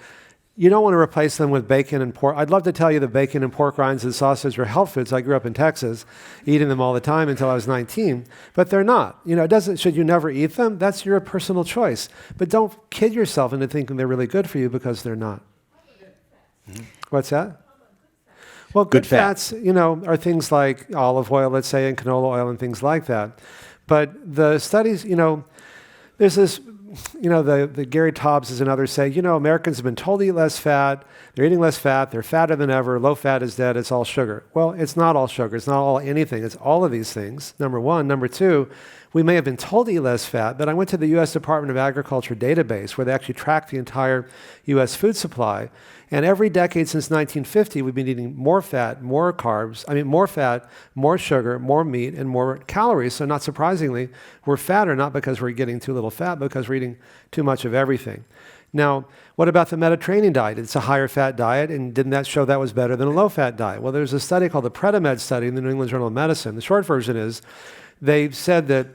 [SPEAKER 2] you don't want to replace them with bacon and pork. I'd love to tell you that bacon and pork rinds and sausage are health foods. I grew up in Texas, eating them all the time until I was 19, but they're not. Should you never eat them? That's your personal choice. But don't kid yourself into thinking they're really good for you, because they're not. Mm-hmm. What's that? Well, good fats, are things like olive oil, let's say, and canola oil and things like that. But the studies, there's this the Gary Taubes and others say, Americans have been told to eat less fat. They're eating less fat. They're fatter than ever. Low fat is dead. It's all sugar. Well, it's not all sugar. It's not all anything. It's all of these things, number one. Number two, we may have been told to eat less fat, but I went to the U.S. Department of Agriculture database where they actually track the entire U.S. food supply. And every decade since 1950, we've been eating more fat, more sugar, more meat, and more calories. So not surprisingly, we're fatter, not because we're getting too little fat, but because we're eating too much of everything. Now, what about the Mediterranean diet? It's a higher fat diet, and didn't that show that was better than a low fat diet? Well, there's a study called the Predimed study in the New England Journal of Medicine. The short version is they said that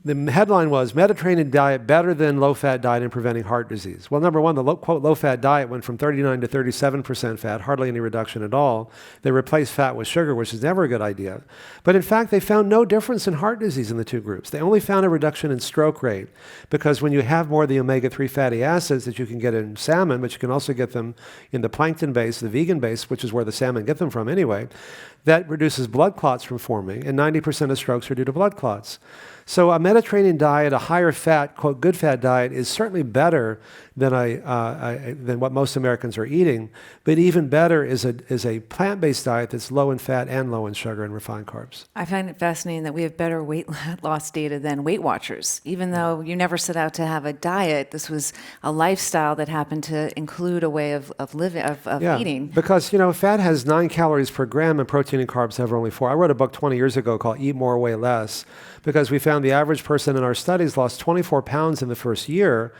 [SPEAKER 2] the headline was Mediterranean diet better than low-fat diet in preventing heart disease. Well, number one, the quote low-fat diet went from 39 to 37% fat, hardly any reduction at all. They replaced fat with sugar, which is never a good idea. But in fact, they found no difference in heart disease in the two groups. They only found a reduction in stroke rate because when you have more of the omega-3 fatty acids that you can get in salmon, but you can also get them in the plankton base, the vegan base, which is where the salmon get them from anyway, that reduces blood clots from forming, and 90% of strokes are due to blood clots. So a Mediterranean diet, a higher fat, quote, good fat diet is certainly better than than what most Americans are eating, but even better is a plant-based diet that's low in fat and low in sugar and refined carbs.
[SPEAKER 3] I find it fascinating that we have better weight loss data than Weight Watchers. Even though you never set out to have a diet, this was a lifestyle that happened to include a way of living, of eating.
[SPEAKER 2] Because, fat has 9 calories per gram and protein and carbs have only 4. I wrote a book 20 years ago called Eat More, Weigh Less, because we found the average person in our studies lost 24 pounds in the first year,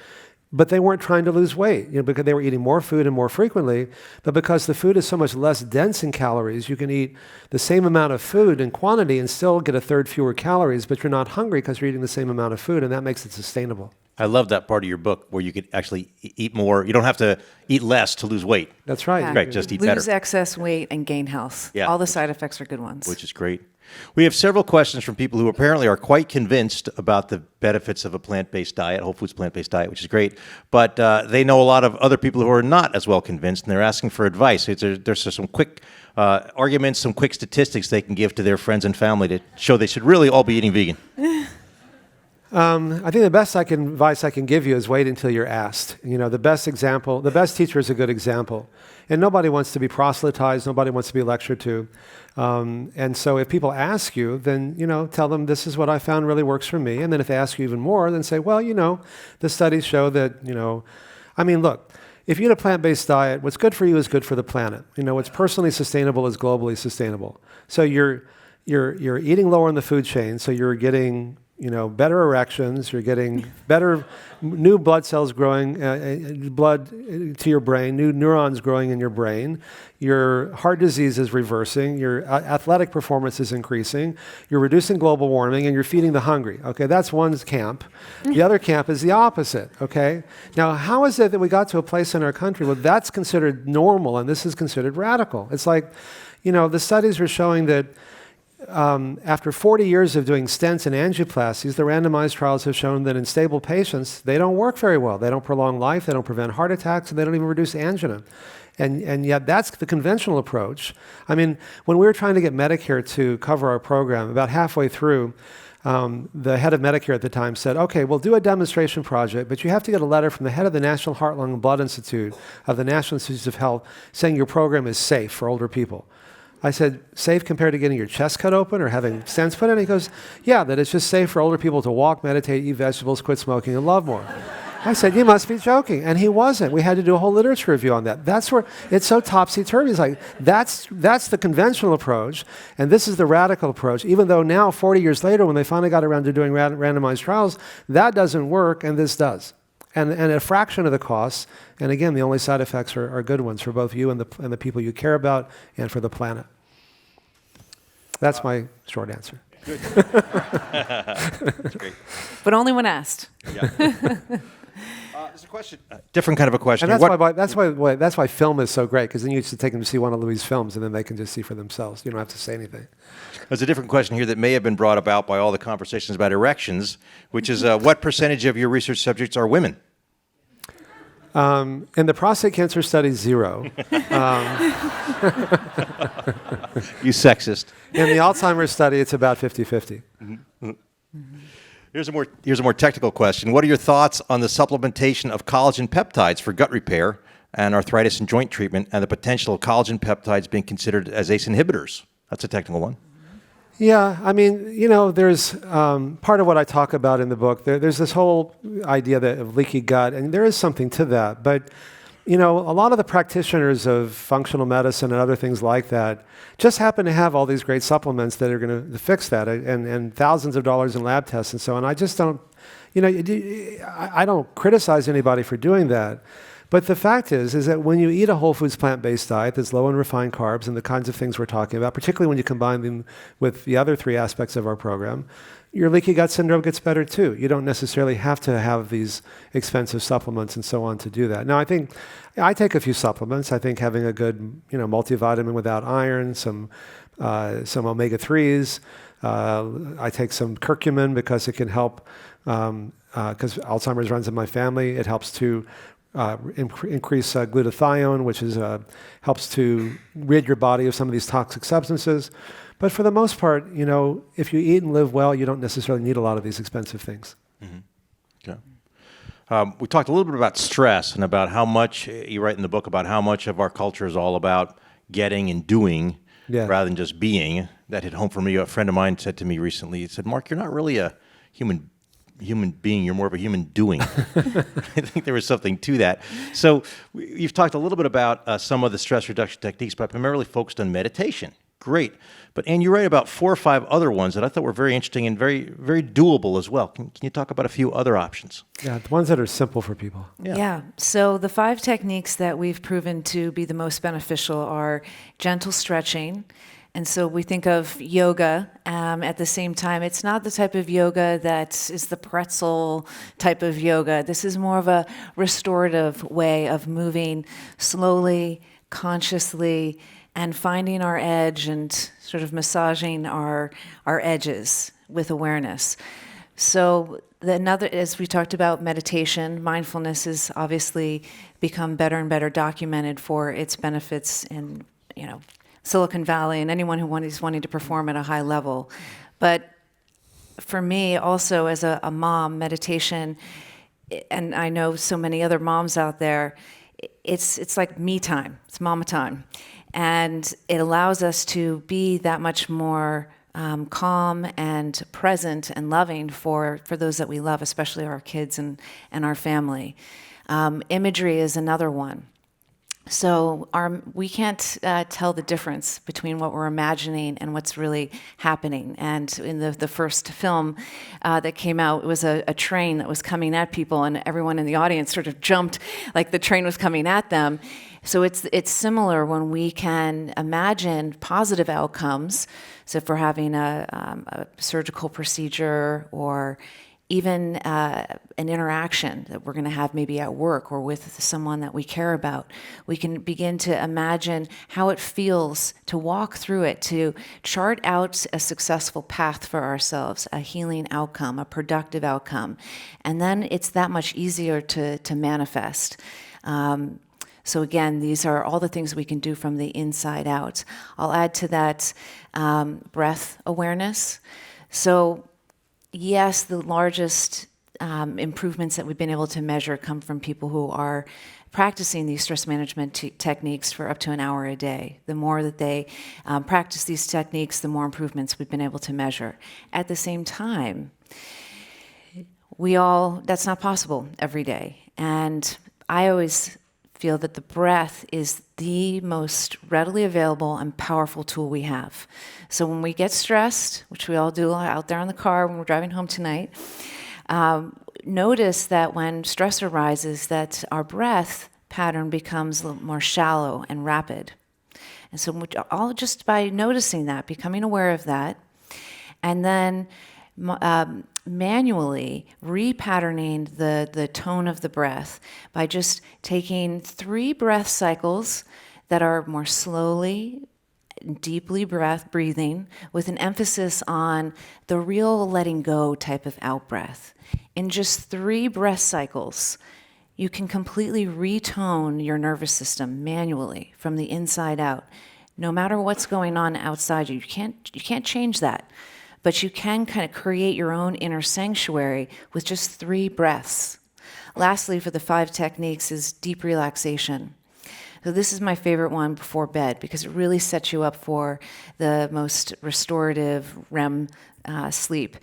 [SPEAKER 2] but they weren't trying to lose weight, because they were eating more food and more frequently. But because the food is so much less dense in calories, you can eat the same amount of food in quantity and still get a third fewer calories, but you're not hungry because you're eating the same amount of food, and that makes it sustainable.
[SPEAKER 1] I love that part of your book where you could actually eat more. You don't have to eat less to lose weight.
[SPEAKER 2] That's right.
[SPEAKER 3] Yeah.
[SPEAKER 1] Right, just eat better.
[SPEAKER 3] Lose excess weight and gain health.
[SPEAKER 1] Yeah.
[SPEAKER 3] All the side effects are good ones.
[SPEAKER 1] Which is great. We have several questions from people who apparently are quite convinced about the benefits of a plant-based diet, Whole Foods plant-based diet, which is great. But they know a lot of other people who are not as well convinced, and they're asking for advice. There's some quick arguments, some quick statistics they can give to their friends and family to show they should really all be eating vegan.
[SPEAKER 2] I think the best advice I can give you is wait until you're asked. The best teacher is a good example. And nobody wants to be proselytized, nobody wants to be lectured to. And so if people ask you, then, tell them this is what I found really works for me. And then if they ask you even more, then say, well, the studies show that, look, if you eat a plant-based diet, what's good for you is good for the planet. What's personally sustainable is globally sustainable. So you're eating lower in the food chain, so you're getting better erections, you're getting better new blood cells growing, blood to your brain, new neurons growing in your brain, your heart disease is reversing, your athletic performance is increasing, you're reducing global warming, and you're feeding the hungry. Okay, that's one camp. The other camp is the opposite, okay? Now, how is it that we got to a place in our country where that's considered normal and this is considered radical? It's like, the studies are showing that after 40 years of doing stents and angioplasties, the randomized trials have shown that in stable patients, they don't work very well. They don't prolong life, they don't prevent heart attacks, and they don't even reduce angina. And yet that's the conventional approach. When we were trying to get Medicare to cover our program, about halfway through, the head of Medicare at the time said, okay, we'll do a demonstration project, but you have to get a letter from the head of the National Heart, Lung, and Blood Institute of the National Institutes of Health saying your program is safe for older people. I said, safe compared to getting your chest cut open or having stents put in? He goes, yeah, that it's just safe for older people to walk, meditate, eat vegetables, quit smoking, and love more. I said, you must be joking. And he wasn't. We had to do a whole literature review on that. That's where it's so topsy-turvy. It's like, that's the conventional approach, and this is the radical approach, even though now, 40 years later, when they finally got around to doing randomized trials, that doesn't work, and this does. And a fraction of the costs, and again, the only side effects are good ones for both you and the people you care about and for the planet. That's my short answer.
[SPEAKER 1] Good. That's great.
[SPEAKER 3] But only when asked.
[SPEAKER 1] Yeah. There's a question, different kind of a question.
[SPEAKER 2] And that's why film is so great, because then you used to take them to see one of Louis' films, and then they can just see for themselves. You don't have to say anything.
[SPEAKER 1] There's a different question here that may have been brought about by all the conversations about erections, which is what percentage of your research subjects are women?
[SPEAKER 2] In the prostate cancer study, 0.
[SPEAKER 1] You sexist.
[SPEAKER 2] In the Alzheimer's study, it's about 50-50.
[SPEAKER 1] Here's a more technical question. What are your thoughts on the supplementation of collagen peptides for gut repair and arthritis and joint treatment, and the potential of collagen peptides being considered as ACE inhibitors? That's a technical one.
[SPEAKER 2] Yeah, I mean, there's part of what I talk about in the book. There's this whole idea of leaky gut, and there is something to that. But a lot of the practitioners of functional medicine and other things like that just happen to have all these great supplements that are going to fix that, and thousands of dollars in lab tests and so on. I just don't, I don't criticize anybody for doing that. But the fact is that when you eat a whole foods plant-based diet that's low in refined carbs and the kinds of things we're talking about, particularly when you combine them with the other three aspects of our program, your leaky gut syndrome gets better too. You don't necessarily have to have these expensive supplements and so on to do that. Now, I think I take a few supplements. I think having a good, multivitamin without iron, some omega-3s. I take some curcumin because it can help, because Alzheimer's runs in my family. It helps to increase glutathione, which helps to rid your body of some of these toxic substances. But for the most part, if you eat and live well, you don't necessarily need a lot of these expensive things.
[SPEAKER 1] Mm-hmm. Okay. We talked a little bit about stress and about how much, you write in the book about how much of our culture is all about getting and doing rather than just being. That hit home for me. A friend of mine said to me recently, he said, "Mark, you're not really a human being, you're more of a human doing." I think there was something to that. So you've talked a little bit about some of the stress reduction techniques, but primarily focused on meditation. Great. But Anne, you write about 4 or 5 other ones that I thought were very interesting and very, very doable as well. Can you talk about a few other options?
[SPEAKER 2] Yeah, the ones that are simple for people.
[SPEAKER 3] Yeah. So the 5 techniques that we've proven to be the most beneficial are gentle stretching. And so we think of yoga at the same time. It's not the type of yoga that is the pretzel type of yoga. This is more of a restorative way of moving slowly, consciously, and finding our edge and sort of massaging our edges with awareness. So another, as we talked about meditation, mindfulness has obviously become better and better documented for its benefits in, Silicon Valley and anyone who is wanting to perform at a high level. But for me, also as a mom, meditation, and I know so many other moms out there, it's like me time. It's mama time. And it allows us to be that much more calm and present and loving for those that we love, especially our kids and our family. Imagery is another one. So we can't tell the difference between what we're imagining and what's really happening. And in the first film that came out, it was a train that was coming at people, and everyone in the audience sort of jumped like the train was coming at them. So it's similar when we can imagine positive outcomes. So if we're having a surgical procedure or even an interaction that we're going to have maybe at work or with someone that we care about, we can begin to imagine how it feels to walk through it, to chart out a successful path for ourselves, a healing outcome, a productive outcome. And then it's that much easier to manifest. So again, these are all the things we can do from the inside out. I'll add to that breath awareness. So yes, the largest improvements that we've been able to measure come from people who are practicing these stress management techniques for up to an hour a day. The more that they practice these techniques, the more improvements we've been able to measure. At the same time, that's not possible every day. And I always feel that the breath is the most readily available and powerful tool we have. So when we get stressed, which we all do out there in the car when we're driving home tonight, notice that when stress arises, that our breath pattern becomes a little more shallow and rapid. And so all just by noticing that, becoming aware of that, and then manually repatterning the tone of the breath by just taking 3 breath cycles that are more slowly, deeply breathing with an emphasis on the real letting go type of out-breath. In just 3 breath cycles, you can completely retone your nervous system manually from the inside out. No matter what's going on outside you, you can't change that. but you can kind of create your own inner sanctuary with just 3 breaths. Lastly, for the 5 techniques is deep relaxation. So this is my favorite one before bed because it really sets you up for the most restorative REM sleep.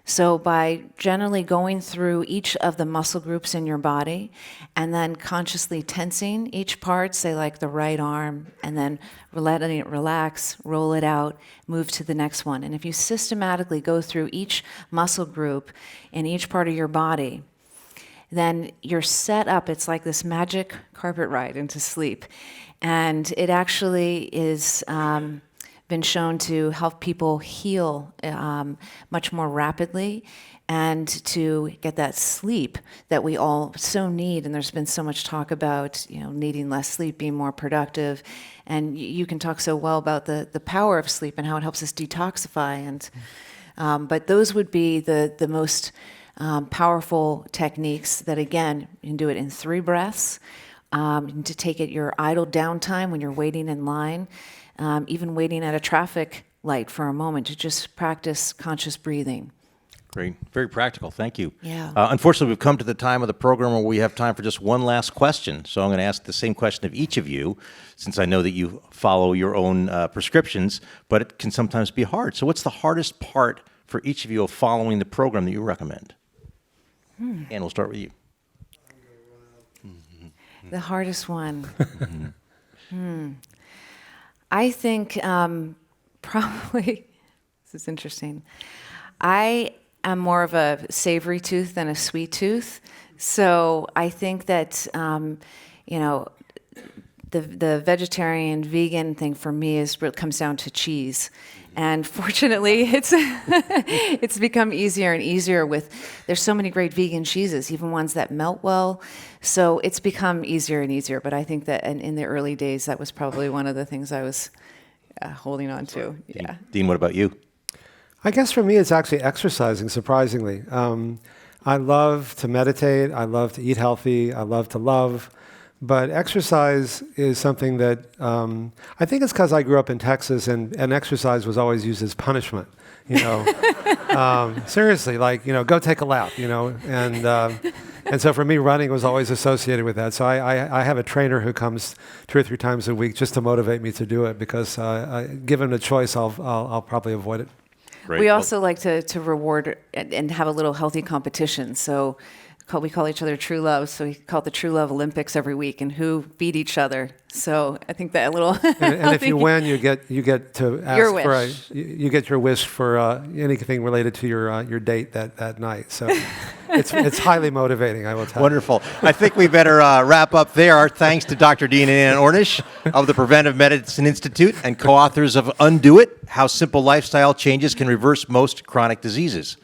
[SPEAKER 3] So by generally going through each of the muscle groups in your body and then consciously tensing each part, say like the right arm, and then letting it relax, roll it out, move to the next one. And if you systematically go through each muscle group in each part of your body, then you're set up. It's like this magic carpet ride into sleep. And it actually is been shown to help people heal much more rapidly and to get that sleep that we all so need. And there's been so much talk about, needing less sleep, being more productive. And you can talk so well about the power of sleep and how it helps us detoxify. And but those would be the most powerful techniques that, again, you can do it in 3 breaths. To take it your idle downtime when you're waiting in line, even waiting at a traffic light for a moment, to just practice conscious breathing.
[SPEAKER 1] Great. Very practical. Thank you.
[SPEAKER 3] Yeah.
[SPEAKER 1] Unfortunately, we've come to the time of the program where we have time for just one last question. So I'm going to ask the same question of each of you, since I know that you follow your own prescriptions, but it can sometimes be hard. So what's the hardest part for each of you of following the program that you recommend? And we'll start with you.
[SPEAKER 3] The hardest one. I think probably, this is interesting. I am more of a savory tooth than a sweet tooth. So I think that, the vegetarian, vegan thing for me comes down to cheese. And fortunately, it's become easier and easier there's so many great vegan cheeses, even ones that melt well. So it's become easier and easier. But I think that in the early days, that was probably one of the things I was holding on to. Yeah.
[SPEAKER 1] Dean, what about you?
[SPEAKER 2] I guess for me, it's actually exercising, surprisingly. I love to meditate. I love to eat healthy. I love to love. But exercise is something that I think it's because I grew up in Texas and exercise was always used as punishment. Seriously, go take a lap, and so for me, running was always associated with that. So I have a trainer who comes 2 or 3 times a week just to motivate me to do it because given a choice, I'll probably avoid it.
[SPEAKER 1] Great.
[SPEAKER 3] We also like to reward and have a little healthy competition. So we call each other True Love. So we call it the True Love Olympics every week, and who beat each other. So I think that a little.
[SPEAKER 2] And if you win, you get to ask
[SPEAKER 3] your wish.
[SPEAKER 2] you get your wish for anything related to your date that night. So it's highly motivating, I will tell you.
[SPEAKER 1] Wonderful. I think we better wrap up there. Our thanks to Dr. Dean and Ann Ornish of the Preventive Medicine Institute and co-authors of Undo It, How Simple Lifestyle Changes Can Reverse Most Chronic Diseases.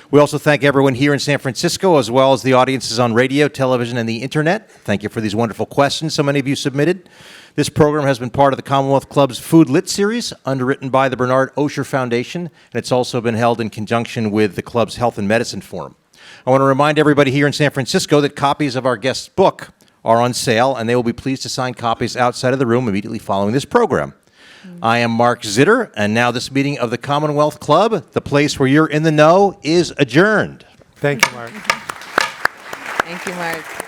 [SPEAKER 1] We also thank everyone here in San Francisco, as well as the audiences on radio, television, and the internet. Thank you for these wonderful questions so many of you submitted. This program has been part of the Commonwealth Club's Food Lit series, underwritten by the Bernard Osher Foundation, and it's also been held in conjunction with the club's Health and Medicine Forum. I want to remind everybody here in San Francisco that copies of our guest's book are on sale, and they will be pleased to sign copies outside of the room immediately following this program. I am Mark Zitter, and now this meeting of the Commonwealth Club, the place where you're in the know, is adjourned.
[SPEAKER 2] Thank you, Mark.
[SPEAKER 3] Thank you, Mark.